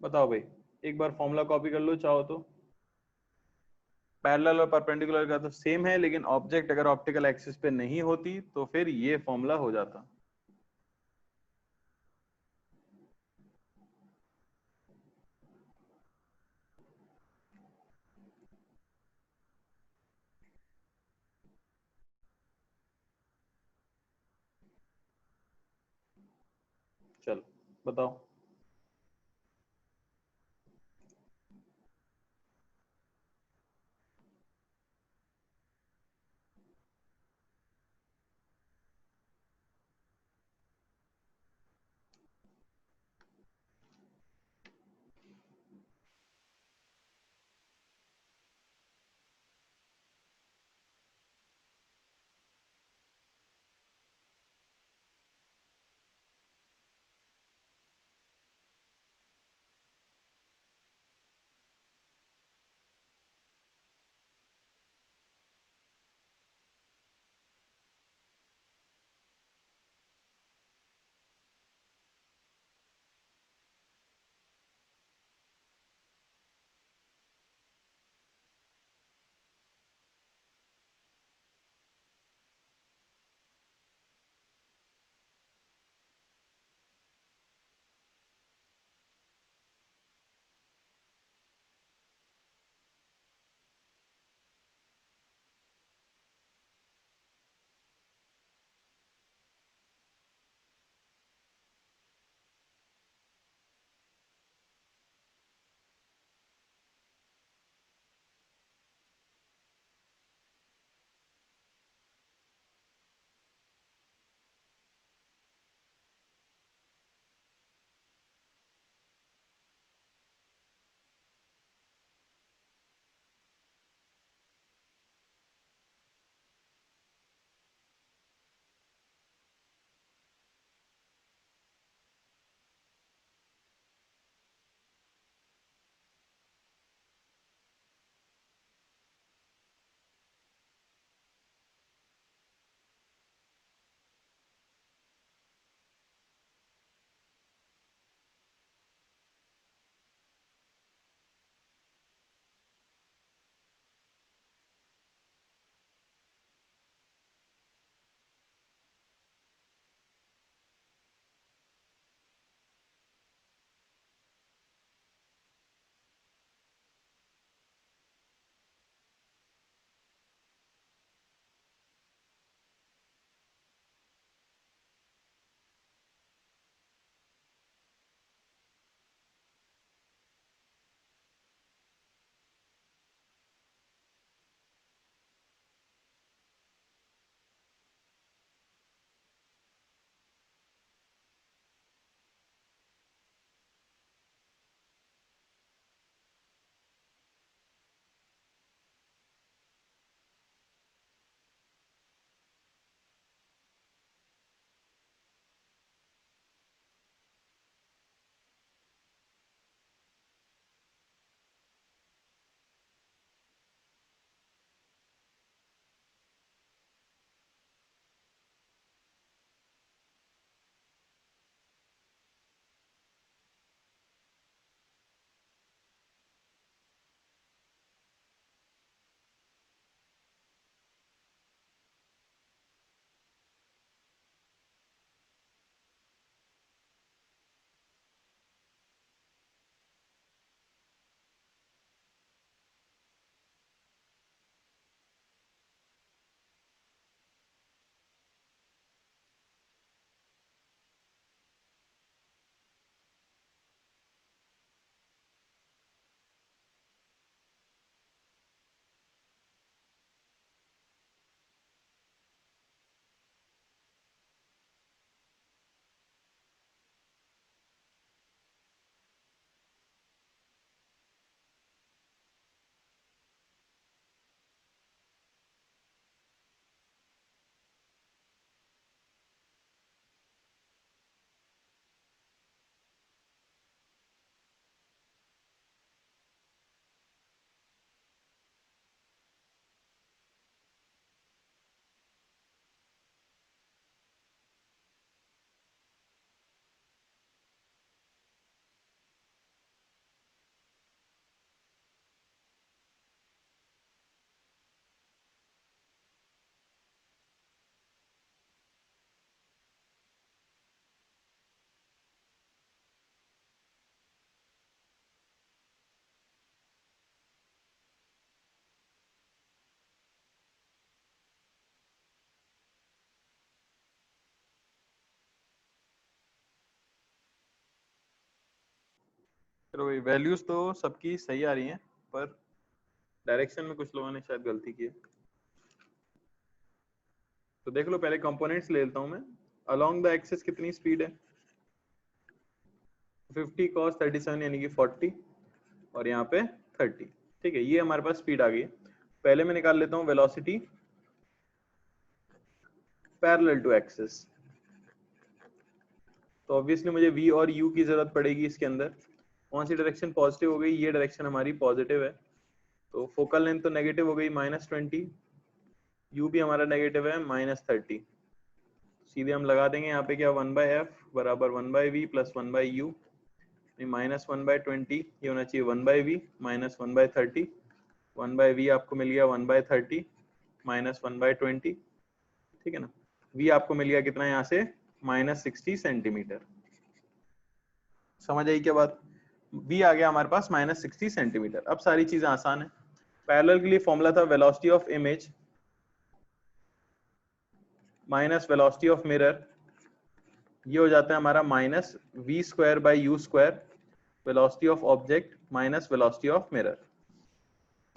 बताओ भाई, एक बार फॉर्मूला कॉपी कर लो चाहो तो। पैरेलल और परपेंडिकुलर का तो सेम है, लेकिन ऑब्जेक्ट अगर ऑप्टिकल एक्सिस पे नहीं होती तो फिर ये फॉर्मूला हो जाता। चलो बताओ। चलो भाई, वैल्यूज तो सबकी सही आ रही हैं, पर डायरेक्शन में कुछ लोगों ने शायद गलती की है। तो देख लो, पहले कंपोनेंट्स ले लेता हूं मैं। अलोंग द एक्सिस कितनी स्पीड है? 50 cos 37 यानी कि 40, और यहाँ पे 30। ठीक है, ये हमारे पास स्पीड आ गई है। पहले मैं निकाल लेता हूँ वेलोसिटी पैरेलल टू एक्सिस। तो ऑब्वियसली मुझे v और u की जरूरत पड़ेगी इसके अंदर। कौन सी डायरेक्शन पॉजिटिव हो गई? ये डायरेक्शन हमारी पॉजिटिव है, तो फोकल लेंथ तो नेगेटिव हो गई -20, u भी हमारा नेगेटिव है -30। सीधे हम लगा देंगे यहाँ पे क्या, 1/f बराबर 1/v प्लस 1/u, -1/20 ये होना चाहिए 1/v माइनस 1/30। 1/v आपको मिल गया 1/30 माइनस 1/20। ठीक है ना, v आपको मिल गया कितना यहाँ से, -60 सेंटीमीटर। समझ आई क्या बात? v आ गया हमारे पास -60 सेंटीमीटर। अब सारी चीजें आसान है। पैरेलल के लिए फॉर्मूला था velocity of image minus velocity of mirror, ये हो जाता है हमारा -v²/u², velocity of object minus velocity of mirror.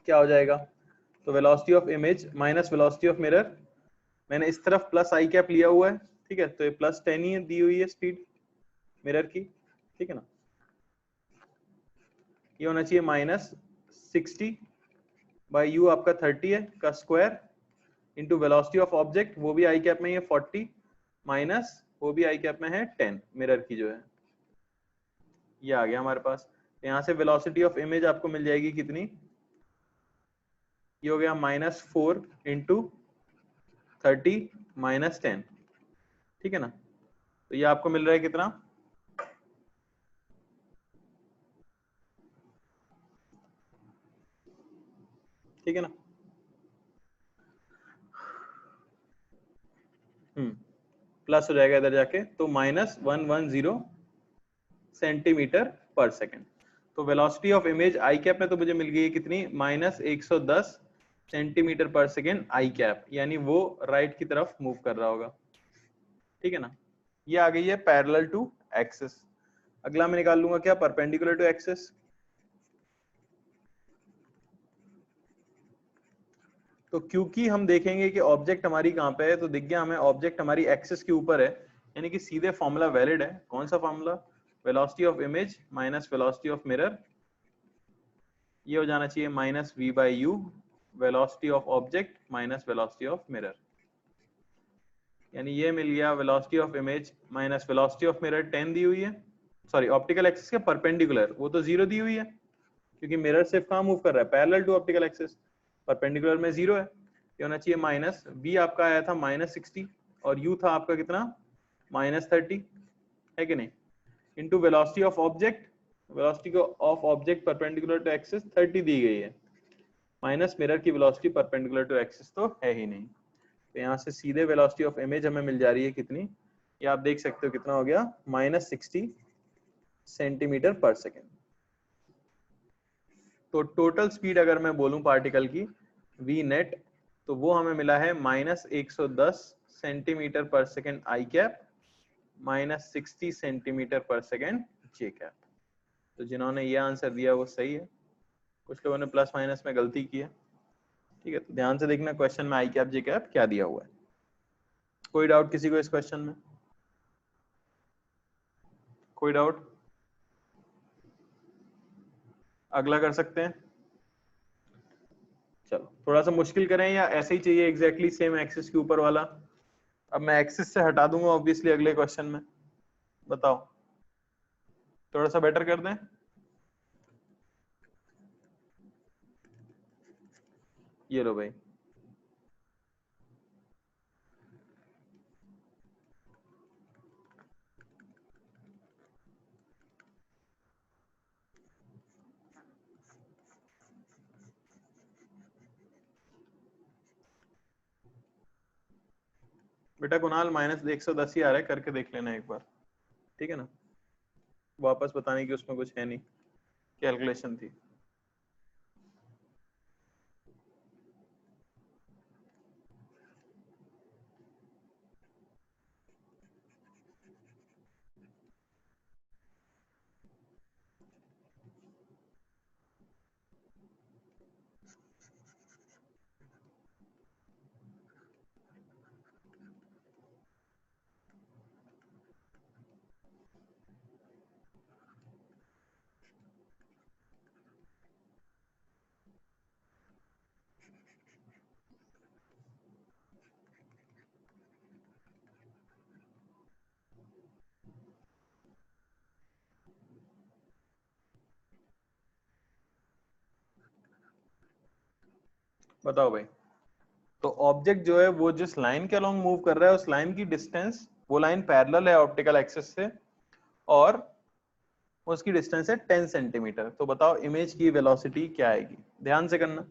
क्या हो जाएगा? तो velocity of image minus velocity of mirror, मैंने इस तरफ प्लस आई कैप लिया हुआ है, ठीक है, तो ये +10 ही दी हुई है स्पीड मिरर की। ठीक है ना, ये होना चाहिए -60/u आपका 30 है का square into velocity of object, वो भी आई कैप में है 40, माइनस वो भी आई कैप में है 10 मिरर की जो है। ये आ गया हमारे पास। यहाँ से वेलोसिटी ऑफ इमेज आपको मिल जाएगी कितनी, ये हो गया -4 इंटू 30 माइनस 10। ठीक है ना, तो ये आपको मिल रहा है कितना, ठीक है ना। प्लस हो जाएगा इधर जाके, तो -110 सेंटीमीटर पर सेकेंड। तो velocity of image I cap में तो मुझे मिल गई है कितनी, -110 सेंटीमीटर पर सेकेंड आई कैप, यानी वो राइट की तरफ मूव कर रहा होगा। ठीक है ना, ये आ गई है पैरेलल टू एक्सिस। अगला मैं निकाल लूंगा क्या, परपेंडिकुलर टू एक्सिस। तो क्योंकि हम देखेंगे कि ऑब्जेक्ट हमारी कहाँ पे है, तो दिख गया हमें ऑब्जेक्ट हमारी एक्सिस के ऊपर है, यानी कि सीधे फॉर्मूला वैलिड है। कौन सा formula? Velocity of image minus velocity of mirror, ये हो जाना चाहिए -v/u, velocity of object minus velocity of mirror, यानी ये मिल गया velocity of image minus velocity of mirror 10 दी हुई है, सॉरी ऑप्टिकल एक्सिस के परपेंडिकुलर, वो तो 0 दी हुई है क्योंकि मिरर सिर्फ कहाँ मूव कर रहा है, parallel to optical axis, perpendicular में 0 है। ये होना चाहिए माइनस, v आपका आया था -60 और u था आपका कितना, -30, है कि नहीं, into velocity of object, velocity of object perpendicular to axis 30 दी गई है, माइनस मिरर की वेलोसिटी परपेंडिकुलर टू एक्सिस तो है ही नहीं, तो यहाँ से सीधे वेलोसिटी ऑफ इमेज हमें मिल जा रही है कितनी, ये आप देख सकते हो कितना हो गया, -60 सेंटीमीटर पर सेकेंड। तो टोटल स्पीड अगर मैं बोलूं पार्टिकल की v नेट, तो वो हमें मिला है -110 सेंटीमीटर पर सेकेंड आई कैप, -60 सेंटीमीटर पर सेकेंड जे कैप। तो जिन्होंने ये आंसर दिया वो सही है, कुछ लोगों ने प्लस माइनस में गलती की है। ठीक है, तो ध्यान से देखना क्वेश्चन में आई कैप जे कैप क्या दिया हुआ है। कोई डाउट किसी को इस क्वेश्चन में? कोई डाउट? अगला कर सकते हैं। चलो थोड़ा सा मुश्किल करें या ऐसे ही चाहिए एग्जैक्टली सेम एक्सिस के ऊपर वाला? अब मैं एक्सिस से हटा दूंगा ऑब्वियसली अगले क्वेश्चन में, बताओ थोड़ा सा बेटर कर दें। ये लो भाई, बेटा कुणाल -110 ही आ रहा है, करके देख लेना एक बार, ठीक है ना, वापस बताने की उसमें कुछ है नहीं, कैलकुलेशन थी। बताओ भाई। तो ऑब्जेक्ट जो है वो जिस लाइन के अलोंग मूव कर रहा है उस लाइन की डिस्टेंस, वो लाइन पैरेलल है ऑप्टिकल एक्सिस से और उसकी डिस्टेंस है 10 सेंटीमीटर। तो बताओ इमेज की वेलोसिटी क्या आएगी, ध्यान से करना।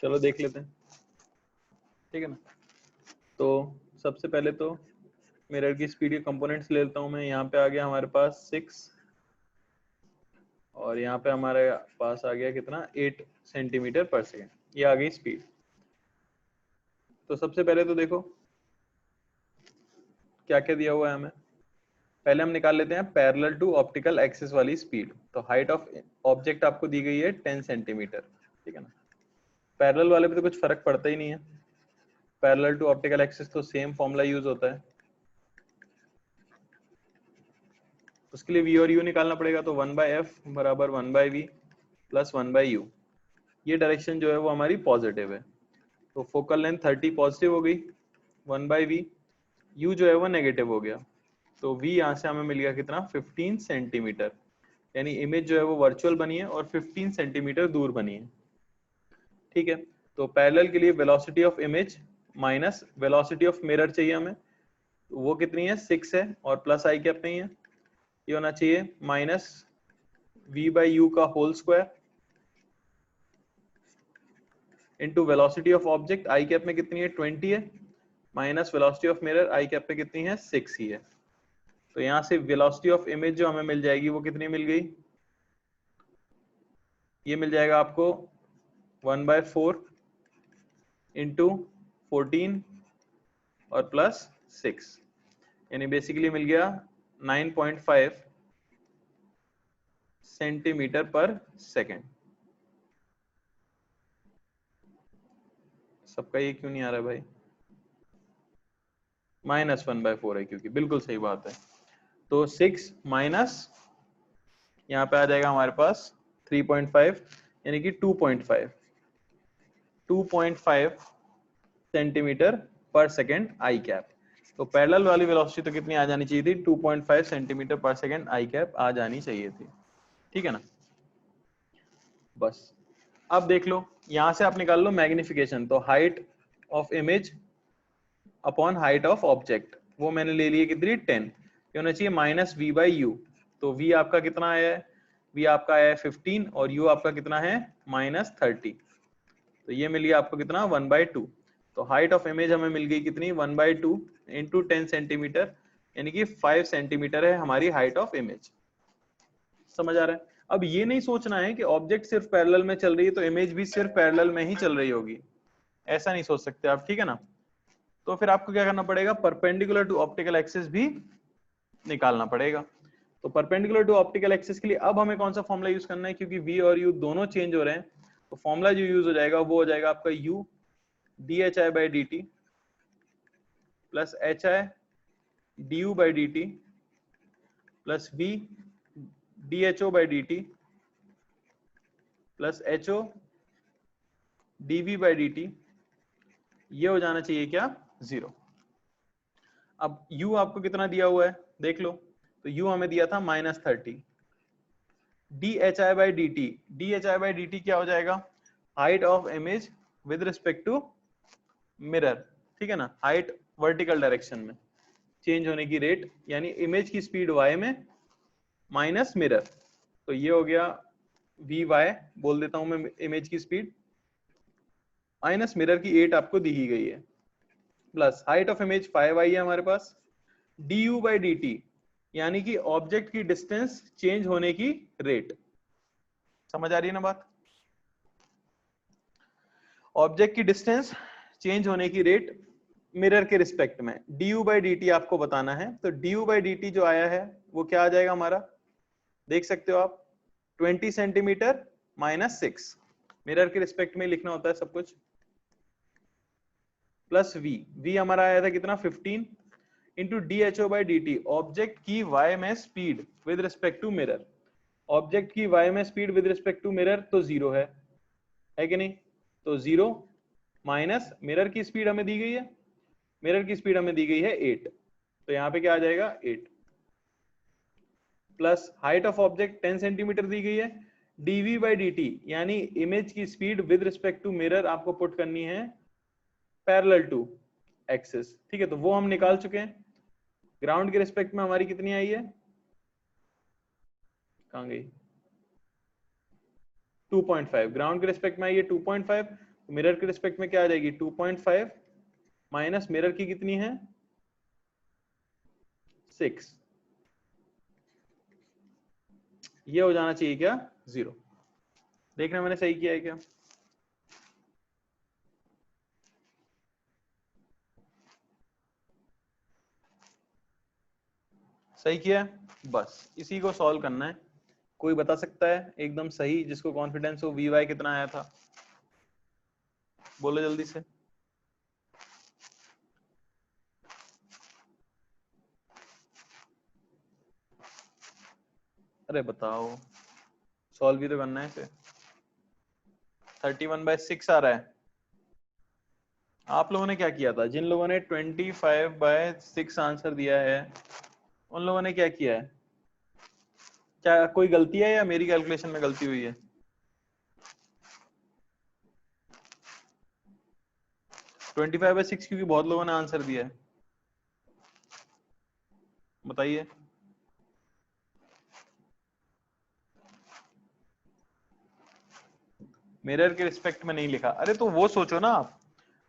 चलो देख लेते हैं, ठीक है ना। तो सबसे पहले तो मिरर की स्पीड के कंपोनेंट्स ले लेता हूँ मैं। यहाँ पे आ गया हमारे पास 6 और यहाँ पे हमारे पास आ गया कितना 8 सेंटीमीटर पर सेकेंड, ये आ गई स्पीड। तो सबसे पहले तो देखो क्या क्या दिया हुआ है हमें। पहले हम निकाल लेते हैं पैरेलल टू ऑप्टिकल एक्सिस वाली स्पीड। तो हाइट ऑफ ऑब्जेक्ट आपको दी गई है 10 सेंटीमीटर, ठीक है ना। पैरेलल वाले पे तो कुछ फर्क पड़ता ही नहीं है, पैरेलल टू ऑप्टिकल एक्सिस तो सेम फॉर्मूला यूज होता है। उसके लिए v और u निकालना पड़ेगा, तो 1/f बराबर 1/v प्लस 1/u। ये डायरेक्शन जो है वो हमारी पॉजिटिव है, तो फोकल लेंथ 30 पॉजिटिव हो गई, 1/v। u जो है वो नेगेटिव हो गया, तो v यहाँ से हमें मिल गया कितना 15 सेंटीमीटर, यानी इमेज जो है वो वर्चुअल बनी है और 15 सेंटीमीटर दूर बनी है, ठीक है। तो पैरेलल के लिए velocity of image minus velocity of mirror चाहिए हमें, तो वो कितनी है 6 है और प्लस आई कैप नहीं है, ये होना चाहिए माइनस v/u का whole square into velocity of object i cap में कितनी है 20 है, minus velocity of mirror i cap में कितनी है 6 ही है। तो यहां से वेलोसिटी ऑफ इमेज जो हमें मिल जाएगी वो कितनी मिल गई, ये मिल जाएगा आपको 1/4 इंटू 14 और प्लस 6, यानी बेसिकली मिल गया 9.5 सेंटीमीटर पर सेकेंड। सबका ये क्यों नहीं आ रहा है भाई, -1/4 है क्योंकि, बिल्कुल सही बात है। तो 6 माइनस यहाँ पे आ जाएगा हमारे पास 3.5 यानी कि 2.5 सेंटीमीटर पर सेकेंड आई कैप। तो पैरेलल वाली वेलोसिटी तो कितनी आ जानी चाहिए थी 2.5 सेंटीमीटर पर सेकेंड आई कैप आ जानी चाहिए थी, ठीक है ना। बस अब देख लो, यहां से आप निकाल लो मैग्निफिकेशन। तो height of image upon height of object, वो मैंने ले लिए कितनी 10, ये होना चाहिए -v/u। तो v आपका कितना आया है, v आपका आया है 15 और u आपका कितना है -30, तो ये मिल गया आपको कितना 1/2। तो हाइट ऑफ इमेज हमें मिल गई कितनी 1/2 इंटू 10 सेंटीमीटर, यानी कि 5 सेंटीमीटर है हमारी हाइट ऑफ इमेज। समझ आ रहा है। अब ये नहीं सोचना है कि ऑब्जेक्ट सिर्फ पैरेलल में चल रही है तो इमेज भी सिर्फ पैरेलल में ही चल रही होगी, ऐसा नहीं सोच सकते आप, ठीक है ना। तो फिर आपको क्या करना पड़ेगा, परपेंडिकुलर टू ऑप्टिकल एक्सिस भी निकालना पड़ेगा। तो परपेंडिकुलर टू ऑप्टिकल एक्सिस के लिए अब हमें कौन सा फॉर्मूला यूज करना है, क्योंकि v और u दोनों चेंज हो रहे हैं, तो फॉर्मूला जो यूज हो जाएगा वो हो जाएगा आपका u dhi/dt plus hi du/dt plus v dho/dt plus ho dv/dt, ये हो जाना चाहिए क्या 0। अब u आपको कितना दिया हुआ है देख लो, तो u हमें दिया था -30, dhi/dt क्या हो जाएगा, height of image with respect to mirror, ठीक है ना। हाइट वर्टिकल डायरेक्शन में चेंज होने की रेट, यानी इमेज की स्पीड y में माइनस मिरर, तो ये हो गया vy, बोल देता हूं मैं इमेज की स्पीड, माइनस मिरर की 8 आपको दी ही गई है, plus height of image 5y है हमारे पास, du/dt यानी कि ऑब्जेक्ट की डिस्टेंस चेंज होने की रेट। समझ आ रही है ना बात, ऑब्जेक्ट की डिस्टेंस चेंज होने की रेट मिरर के रिस्पेक्ट में, du/dt आपको बताना है। तो du/dt जो आया है वो क्या आ जाएगा हमारा, देख सकते हो आप 20 सेंटीमीटर -6, मिरर के रिस्पेक्ट में लिखना होता है सब कुछ, प्लस v हमारा आया था कितना 15 इंटू dho/dt, ऑब्जेक्ट की y में speed with respect to mirror, object की y में speed with respect to mirror तो 0 है कि नहीं, तो 0 माइनस मिरर की स्पीड हमें दी गई है, मिरर की स्पीड हमें दी गई है 8, तो यहाँ पे क्या आ जाएगा 8, plus height of object 10 centimetre दी गई है, dv/dt यानी इमेज की speed with respect to mirror आपको पुट करनी है पैरेलल टू एक्सिस, ठीक है। तो वो हम निकाल चुके हैं। ग्राउंड के रिस्पेक्ट में हमारी कितनी आई है, कहां गई 2.5, ग्राउंड के रिस्पेक्ट में आई है 2.5, तो मिरर के रिस्पेक्ट में क्या आ जाएगी 2.5 माइनस मिरर की कितनी है 6, ये हो जाना चाहिए क्या 0। देखना मैंने सही किया है क्या? सही किया है? बस इसी को सॉल्व करना है। कोई बता सकता है एकदम सही जिसको कॉन्फिडेंस हो वी वाई कितना आया था? बोलो जल्दी से। अरे बताओ, सॉल्व भी तो करना है इसे। 31/6 आ रहा है। आप लोगों ने क्या किया था? जिन लोगों ने 25/6 आंसर दिया है उन लोगों ने क्या किया है? क्या कोई गलती है या मेरी कैलकुलेशन में गलती हुई है? ट्वेंटी 25/6 क्योंकि बहुत लोगों ने आंसर दिया है। बताइए। मिरर के रिस्पेक्ट में नहीं लिखा। अरे तो वो सोचो ना आप,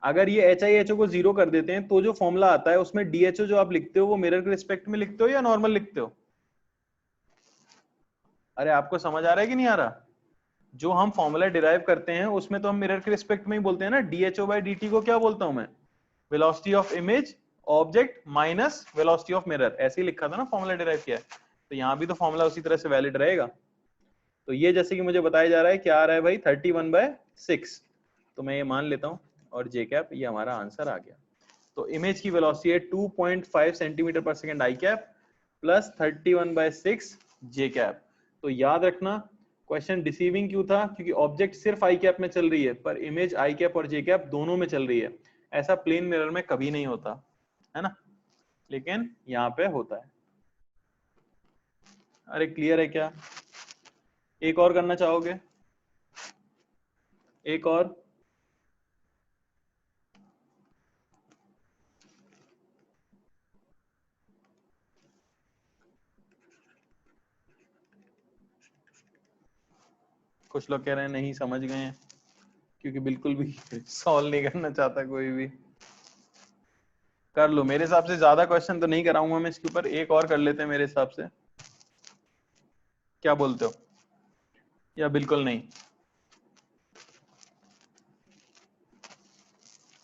अगर ये एच आई एच ओ को 0 कर देते हैं तो जो फॉर्मूला आता है उसमें डीएचओ जो आप लिखते हो वो मिरर के रिस्पेक्ट में लिखते हो या नॉर्मल लिखते हो? अरे आपको समझ आ रहा है कि नहीं आ रहा? जो हम फॉर्मूला डिराइव करते हैं उसमें तो हम मिरर के रिस्पेक्ट में ही बोलते हैं ना। डीएचओ बाय डीटी को क्या बोलता हूं मैं? Velocity of image object minus velocity of mirror, ऐसे ही लिखा था ना फॉर्मूला डिराइव किया है। तो यहाँ भी तो फॉर्मूला उसी तरह से वैलिड रहेगा। तो ये जैसे कि मुझे बताया जा रहा है क्या आ रहा है भाई 31/6, तो मैं ये मान लेता हूँ और जे कैप ये हमारा आंसर आ गया। तो इमेज की वेलोसिटी है 2.5 सेंटीमीटर पर second I cap plus 31/6 J cap. तो याद रखना क्वेश्चन डिसीविंग क्यों था? क्योंकि ऑब्जेक्ट सिर्फ आई कैप में चल रही है पर इमेज आई कैप और जे कैप दोनों में चल रही है। ऐसा प्लेन मिरर में कभी नहीं होता है ना, लेकिन यहाँ पे होता है। अरे क्लियर है क्या? एक और करना चाहोगे? एक और? कुछ लोग कह रहे हैं नहीं समझ गए हैं, क्योंकि बिल्कुल भी सॉल्व नहीं करना चाहता कोई भी। कर लो, मेरे हिसाब से ज्यादा क्वेश्चन तो नहीं कराऊंगा मैं इसके ऊपर, एक और कर लेते हैं मेरे हिसाब से। क्या बोलते हो? या बिल्कुल नहीं?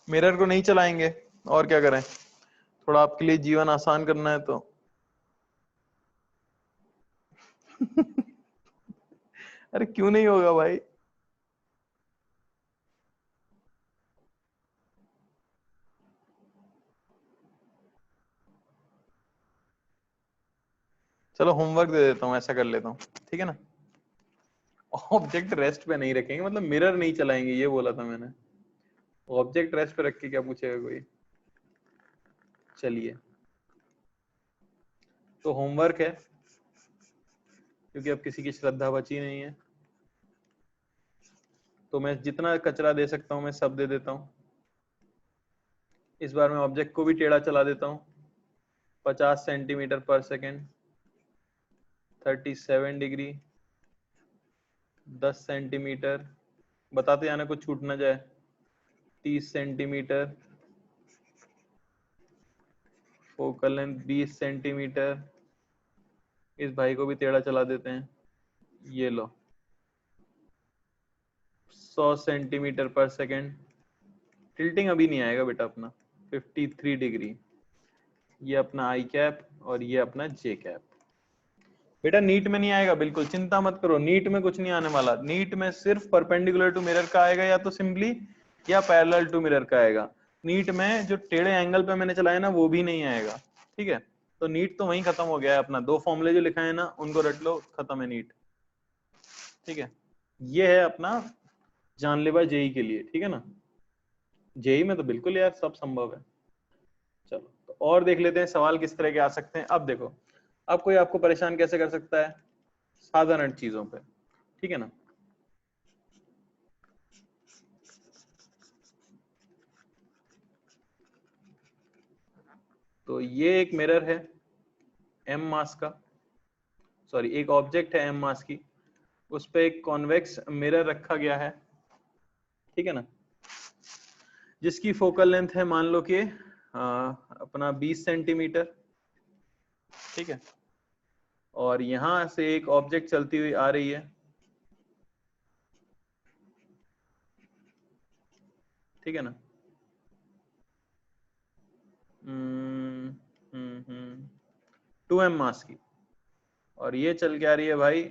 मिरर को नहीं चलाएंगे और क्या करें, थोड़ा आपके लिए जीवन आसान करना है तो। अरे क्यों नहीं होगा भाई? चलो होमवर्क दे देता हूँ, ऐसा कर लेता हूँ, ठीक है ना। ऑब्जेक्ट रेस्ट पे नहीं रखेंगे, मतलब मिरर नहीं चलाएंगे ये बोला था मैंने। ऑब्जेक्ट रेस्ट पे रख के क्या पूछेगा कोई? चलिए, तो होमवर्क है क्योंकि अब किसी की श्रद्धा बची नहीं है, तो मैं जितना कचरा दे सकता हूँ मैं सब दे देता हूँ। इस बार मैं ऑब्जेक्ट को भी टेढ़ा चला देता हूँ। 50 सेंटीमीटर पर सेकेंड, 37 डिग्री, 10 सेंटीमीटर, बताते जाना कुछ छूट ना जाए, 30 सेंटीमीटर, फोकल लेंथ 20 सेंटीमीटर। इस भाई को भी टेढ़ा चला देते हैं, ये लो 100 सेंटीमीटर पर सेकेंड। टिल्टिंग अभी नहीं आएगा बेटा अपना। 53 डिग्री, ये अपना आई कैप और ये अपना जे कैप। बेटा नीट में नहीं आएगा, बिल्कुल चिंता मत करो, नीट में कुछ नहीं आने वाला। नीट में सिर्फ परपेंडिकुलर टू मिरर का आएगा या तो सिंपली या पैरेलल टू मिरर का आएगा। नीट में जो टेढ़े एंगल पे मैंने चलाया ना वो भी नहीं आएगा, ठीक है। तो नीट तो वहीं खत्म हो गया है अपना, दो फॉर्मूले जो लिखा है ना उनको रट लो, खत्म है नीट, ठीक है। ये है अपना जानलेवा जेई के लिए, ठीक है ना। जेई में तो बिल्कुल यार सब संभव है। चलो तो और देख लेते हैं सवाल किस तरह के आ सकते हैं। अब देखो, अब कोई आपको परेशान कैसे कर सकता है? साधारण चीजों पे, ठीक है ना। तो ये एक मिरर है एम मास का, सॉरी एक ऑब्जेक्ट है एम मास की, उस पे एक कॉन्वेक्स मिरर रखा गया है, ठीक है ना। जिसकी फोकल लेंथ है मान लो कि अपना 20 सेंटीमीटर, ठीक है, और यहां से एक ऑब्जेक्ट चलती हुई आ रही है, ठीक है ना। 2m मास की, और ये चल के आ रही है भाई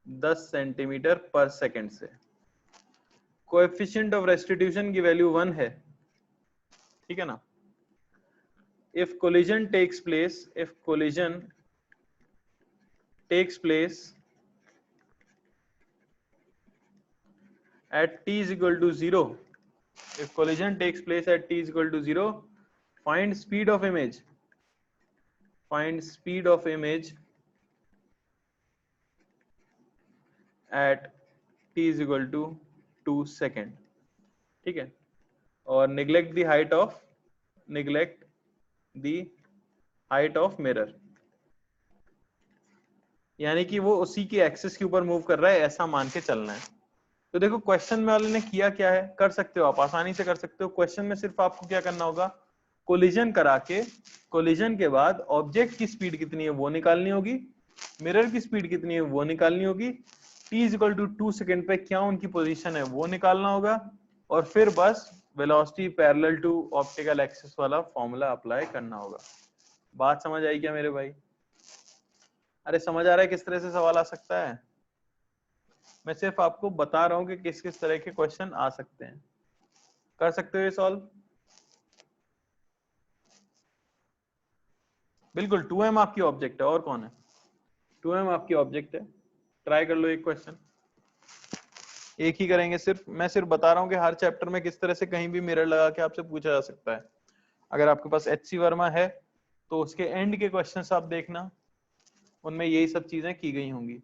10 सेंटीमीटर पर सेकंड से। कोएफिशिएंट ऑफ रेस्टिट्यूशन की वैल्यू 1 है, ठीक है ना। if collision takes place at t is equal to 0, if collision takes place at t is equal to 0, find speed of image at t is equal to 2 second, ठीक है, और neglect the height of mirror, यानी कि वो उसी की axis के ऊपर मूव कर रहा है, ऐसा मान के चलना है। तो देखो क्वेश्चन में वाले ने किया क्या है, कर सकते हो आप, आसानी से कर सकते हो। क्वेश्चन में सिर्फ आपको क्या करना होगा, कोलिजन करा के, कोलिजन के बाद ऑब्जेक्ट की स्पीड कितनी है वो निकालनी होगी, मिरर की स्पीड कितनी है वो निकालनी होगी, t is equal to 2 second पे क्या उनकी पोजीशन है वो निकालना होगा, और फिर बस velocity parallel to optical axis वाला फॉर्मूला अप्लाई करना होगा। बात समझ आई क्या मेरे भाई? अरे समझ आ रहा है किस तरह से सवाल आ सकता है? मैं सिर्फ आपको बता रहा हूं कि किस किस तरह के क्वेश्चन आ सकते हैं। कर सकते हो ये सॉल्व? बिल्कुल, 2m आपकी ऑब्जेक्ट है, और कौन है? 2m आपकी ऑब्जेक्ट है। ट्राई कर लो एक क्वेश्चन, एक ही करेंगे सिर्फ, मैं सिर्फ बता रहा हूं कि हर चैप्टर में किस तरह से कहीं भी मिरर लगा के आपसे पूछा जा सकता है। अगर आपके पास HC वर्मा है तो उसके एंड के क्वेश्चंस आप देखना, उनमें यही सब चीजें की गई होंगी।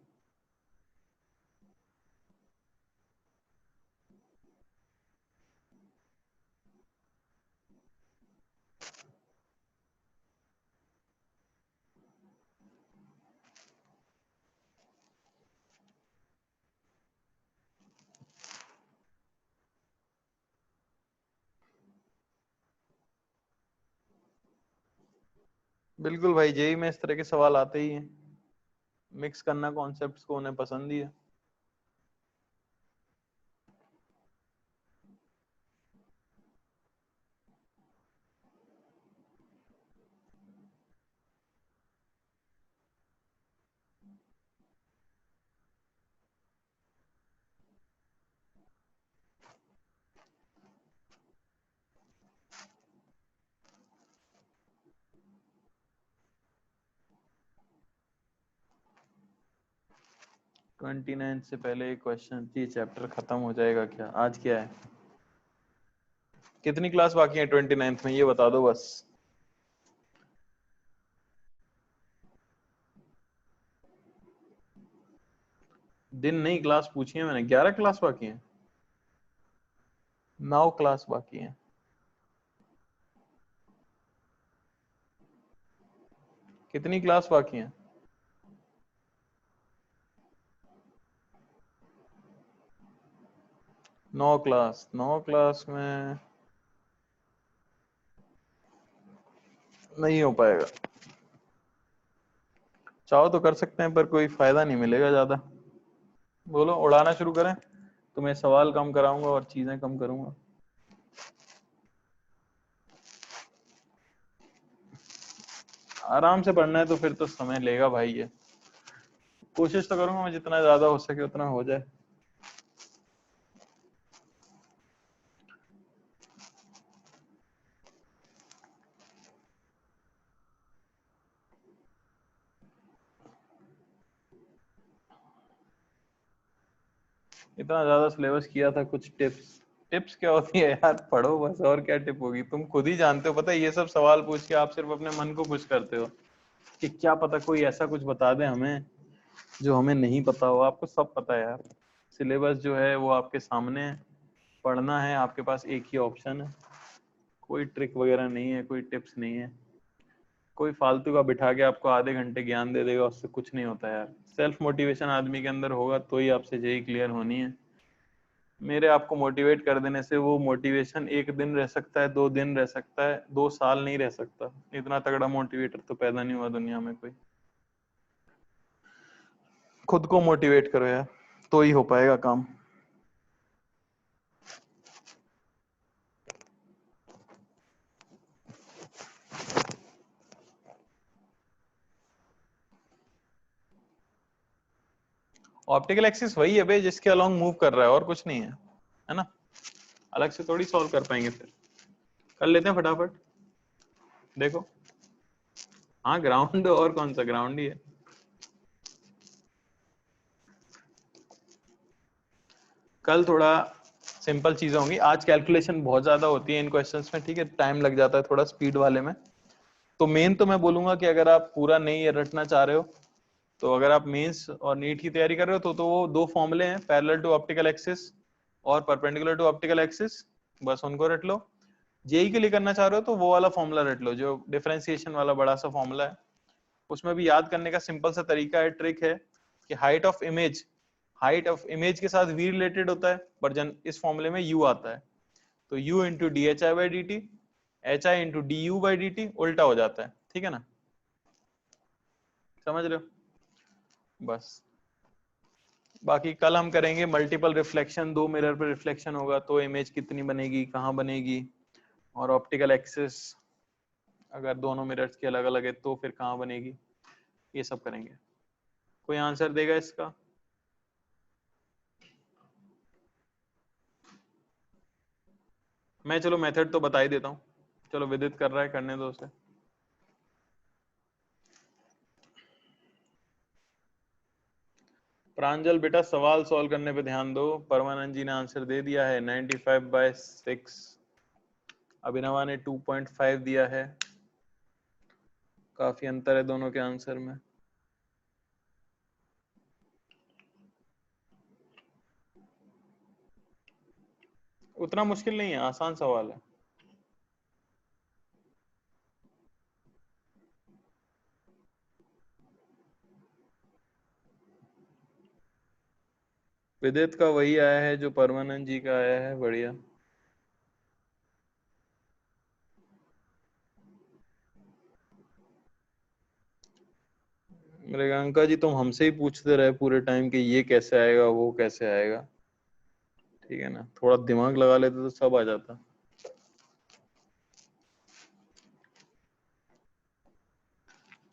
बिल्कुल भाई, जेई में इस तरह के सवाल आते ही हैं, मिक्स करना कॉन्सेप्ट्स को उन्हें पसंद ही है। ट्वेंटी 29 से पहले एक क्वेश्चन, ये चैप्टर खत्म हो जाएगा क्या? आज क्या है? कितनी क्लास बाकी है 29 में, ये बता दो बस। दिन नहीं, क्लास पूछी है मैंने। 11 क्लास बाकी है, 9 क्लास बाकी है। कितनी क्लास बाकी है? 9 क्लास। 9 क्लास में नहीं हो पाएगा। चाहो तो कर सकते हैं पर कोई फायदा नहीं मिलेगा ज्यादा। बोलो, उड़ाना शुरू करें? तुम्हें सवाल कम कराऊंगा और चीजें कम करूंगा। आराम से पढ़ना है तो फिर तो समय लेगा भाई। ये कोशिश तो करूंगा मैं जितना ज्यादा हो सके उतना हो जाए। इतना ज्यादा सिलेबस किया था, कुछ टिप्स। टिप्स क्या होती है यार, पढ़ो बस, और क्या टिप होगी? तुम खुद ही जानते हो। पता है ये सब सवाल पूछ के आप सिर्फ अपने मन को खुश करते हो कि क्या पता कोई ऐसा कुछ बता दे हमें जो हमें नहीं पता हो। आपको सब पता है यार, सिलेबस जो है वो आपके सामने है, पढ़ना है, आपके पास एक ही ऑप्शन है। कोई ट्रिक वगैरह नहीं है, कोई टिप्स नहीं है। कोई फालतू का बिठा के आपको आधे घंटे ज्ञान दे देगा, उससे कुछ नहीं होता यार। सेल्फ मोटिवेशन आदमी के अंदर होगा तो ही आपसे जेई क्लियर होनी है। मेरे आपको मोटिवेट कर देने से वो मोटिवेशन 1 दिन रह सकता है, 2 दिन रह सकता है, 2 साल नहीं रह सकता। इतना तगड़ा मोटिवेटर तो पैदा नहीं हुआ दुनिया में कोई। खुद को मोटिवेट करो यार, तो ही हो पाएगा काम। ऑप्टिकल एक्सिस वही है बे जिसके अलोंग मूव कर रहा है, और कुछ नहीं है ना? अलग से थोड़ी सॉल्व कर पाएंगे, फिर कर लेते हैं फटाफट। देखो, हाँ ग्राउंड, और कौन सा ग्राउंड ही है। कल थोड़ा सिंपल चीजें होंगी, आज कैलकुलेशन बहुत ज्यादा होती है इन क्वेश्चंस में, ठीक है, टाइम लग जाता है थोड़ा स्पीड वाले में। तो मेन तो मैं बोलूंगा कि अगर आप पूरा नहीं रटना चाह रहे हो, तो अगर आप मेंस और नीट की तैयारी कर रहे हो, तो वो 2 फॉर्मूले हैं, पैरेलल टू ऑप्टिकल एक्सिस और परपेंडिकुलर टू ऑप्टिकल एक्सिस, बस उनको रट लो। जेई के लिए करना चाह रहे हो तो वो वाला फॉर्मूला रट लो, जो डिफरेंशिएशन वाला बड़ा सा फॉर्मूला है। उसमें भी याद करने का सिंपल सा तरीका है, ट्रिक है कि हाइट ऑफ इमेज के साथ v रिलेटेड होता है, पर जन इस फॉर्मूले में u आता है, तो u into D H I by D T, H I into D you by D T उल्टा हो जाता है, ठीक है ना? समझ रहे हो? बस बाकी कल हम करेंगे मल्टीपल रिफ्लेक्शन, 2 मिरर पर रिफ्लेक्शन होगा तो इमेज कितनी बनेगी, कहाँ बनेगी, और ऑप्टिकल एक्सिस अगर दोनों मिरर्स के अलग अलग है तो फिर कहाँ बनेगी, ये सब करेंगे। कोई आंसर देगा इसका? मैं चलो मेथड तो बता ही देता हूँ, चलो विदित कर रहा है, करने दो उसे। प्रांजल बेटा सवाल सॉल्व करने पे ध्यान दो। परमानंद जी ने आंसर दे दिया है 95/6, अभिनवा ने 2.5 दिया है, काफी अंतर है दोनों के आंसर में। उतना मुश्किल नहीं है, आसान सवाल है। विदित का वही आया है जो परमानंद जी का आया है, बढ़िया। मृगांका जी तुम हमसे ही पूछते रहे पूरे टाइम कि ये कैसे आएगा, वो कैसे आएगा, ठीक है ना? थोड़ा दिमाग लगा लेते तो सब आ जाता।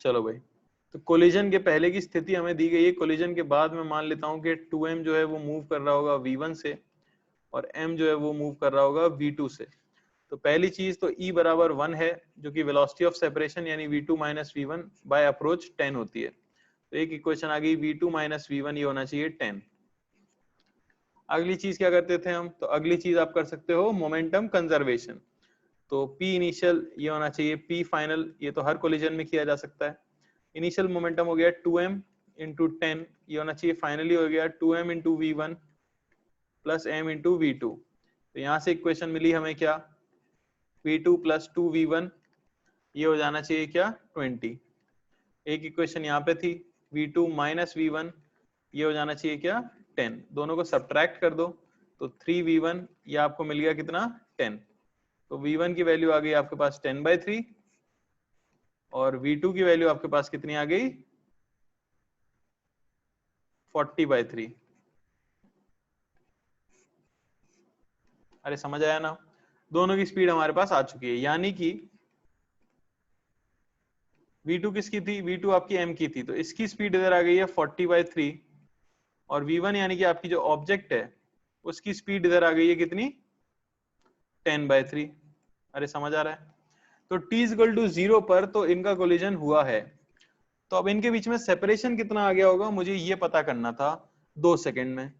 चलो भाई, तो कोलिजन के पहले की स्थिति हमें दी गई है, कोलिजन के बाद मैं मान लेता हूँ कि 2m जो है वो मूव कर रहा होगा v1 से, और m जो है वो मूव कर रहा होगा v2 से। तो पहली चीज तो e बराबर 1 है, जो कि वेलोसिटी ऑफ सेपरेशन यानी v2 minus v1 bye approach 10 होती है। तो एक इक्वेशन आ गई, v2 माइनस v1 ये होना चाहिए 10। अगली चीज क्या करते थे हम? तो अगली चीज आप कर सकते हो मोमेंटम कंजर्वेशन। तो p इनिशियल ये होना चाहिए p फाइनल, ये तो हर कोलिजन में किया जा सकता है। इनिशियल मोमेंटम हो गया 2m इंटू 10, ये होना चाहिए फाइनली हो गया 2m into v1 plus m into v2। तो यहाँ से इक्वेशन मिली हमें क्या, v2 प्लस 2v1, ये हो जाना चाहिए क्या 20। एक इक्वेशन यहाँ पे थी v2 माइनस v1, ये हो जाना चाहिए क्या 10। दोनों को सब्ट्रैक्ट कर दो तो 3v1, ये आपको मिल गया कितना 10। तो v1 की वैल्यू आ गई आपके पास 10/3, और v2 की वैल्यू आपके पास कितनी आ गई 40/3। अरे समझ आया ना? दोनों की स्पीड हमारे पास आ चुकी है, यानी कि v2 किसकी थी, v2 आपकी m की थी, तो इसकी स्पीड इधर आ गई है 40/3, और v1 यानी कि आपकी जो ऑब्जेक्ट है उसकी स्पीड इधर आ गई है कितनी 10/3। अरे समझ आ रहा है? तो t इक्वल टू 0 पर तो इनका कोलिजन हुआ है। तो अब इनके बीच में सेपरेशन कितना आ गया होगा मुझे ये पता करना था 2 सेकंड में,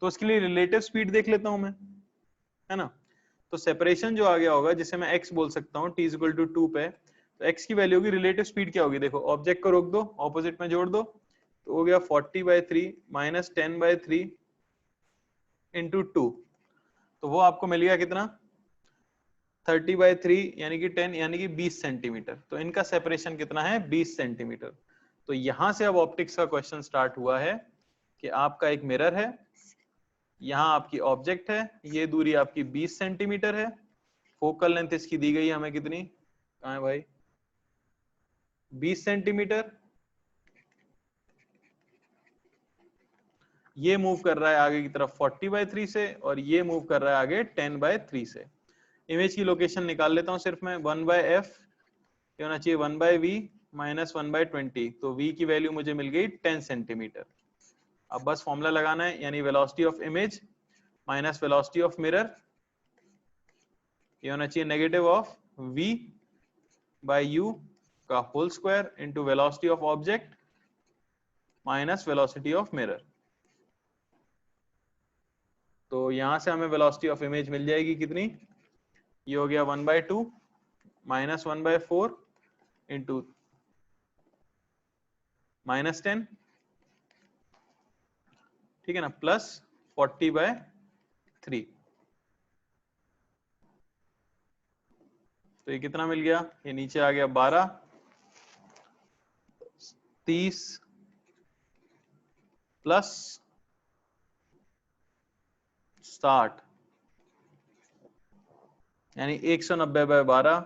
तो उसके लिए रिलेटिव स्पीड देख लेता हूं मैं, है ना? तो सेपरेशन जो आ गया होगा, जिसे मैं x बोल सकता हूँ t इक्वल टू 2 पे, तो x की वैल्यू होगी, रिलेटिव स्पीड क्या होगी, देखो ऑब्जेक्ट को रोक दो, ऑपोजिट में जोड़ दो, तो हो गया 40/3 माइनस 10/3 इंटू 2, तो वो आपको मिल गया कितना 30/3 यानी कि 10 यानी कि 20 सेंटीमीटर। तो इनका सेपरेशन कितना है 20 सेंटीमीटर। तो यहां से अब ऑप्टिक्स का क्वेश्चन स्टार्ट हुआ है कि आपका एक मिरर है, यहाँ आपकी ऑब्जेक्ट है, ये दूरी आपकी 20 सेंटीमीटर है, फोकल लेंथ इसकी दी गई है हमें कितनी, कहाँ है भाई, 20 सेंटीमीटर। ये मूव कर रहा है आगे की तरफ 40/3 से, और ये मूव कर रहा है आगे 10/3 से। इमेज की लोकेशन निकाल लेता हूं सिर्फ मैं, 1/f ये होना चाहिए 1/v माइनस 1/20, तो v की वैल्यू मुझे मिल गई 10 सेंटीमीटर। अब बस फॉर्मूला लगाना है, यानी velocity of image minus velocity of mirror, ये होना चाहिए negative of v by u का whole square into velocity of object minus velocity of mirror. तो यहां से हमें वेलोसिटी ऑफ इमेज मिल जाएगी कितनी, ये हो गया 1/2 माइनस 1/4 इंटू -10, ठीक है ना, प्लस 40/3। तो ये कितना मिल गया, ये नीचे आ गया 12, 30 प्लस 60, यानी 190/12।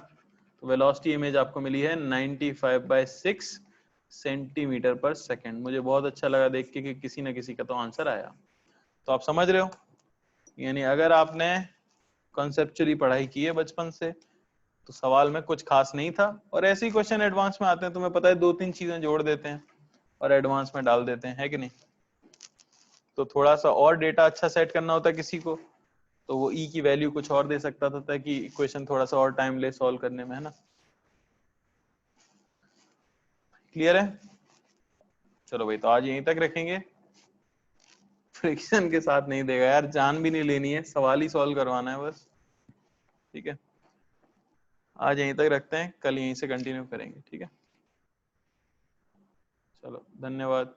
तो वेलोसिटी इमेज आपको मिली है 95/6 सेंटीमीटर पर सेकंड। मुझे बहुत अच्छा लगा देख के कि किसी ना किसी का तो आंसर आया। तो आप समझ रहे हो, यानी अगर आपने कॉन्सेप्चुअली पढ़ाई की है बचपन से तो सवाल में कुछ खास नहीं था, और ऐसे ही क्वेश्चन एडवांस में आते हैं, तुम्हें पता है 2-3 चीजें जोड़ देते हैं और एडवांस में डाल देते हैं, है कि नहीं। तो थोड़ा सा और डेटा अच्छा सेट करना होता है किसी को, तो वो ई की वैल्यू कुछ और दे सकता था ताकि इक्वेशन थोड़ा सा और टाइम ले सॉल्व करने में, है ना। क्लियर है, चलो भाई, तो आज यहीं तक रखेंगे। फ्रिक्शन के साथ नहीं देगा यार, जान भी नहीं लेनी है, सवाल ही सॉल्व करवाना है बस, ठीक है। आज यहीं तक रखते हैं, कल यहीं से कंटिन्यू करेंगे, ठीक है। चलो, धन्यवाद।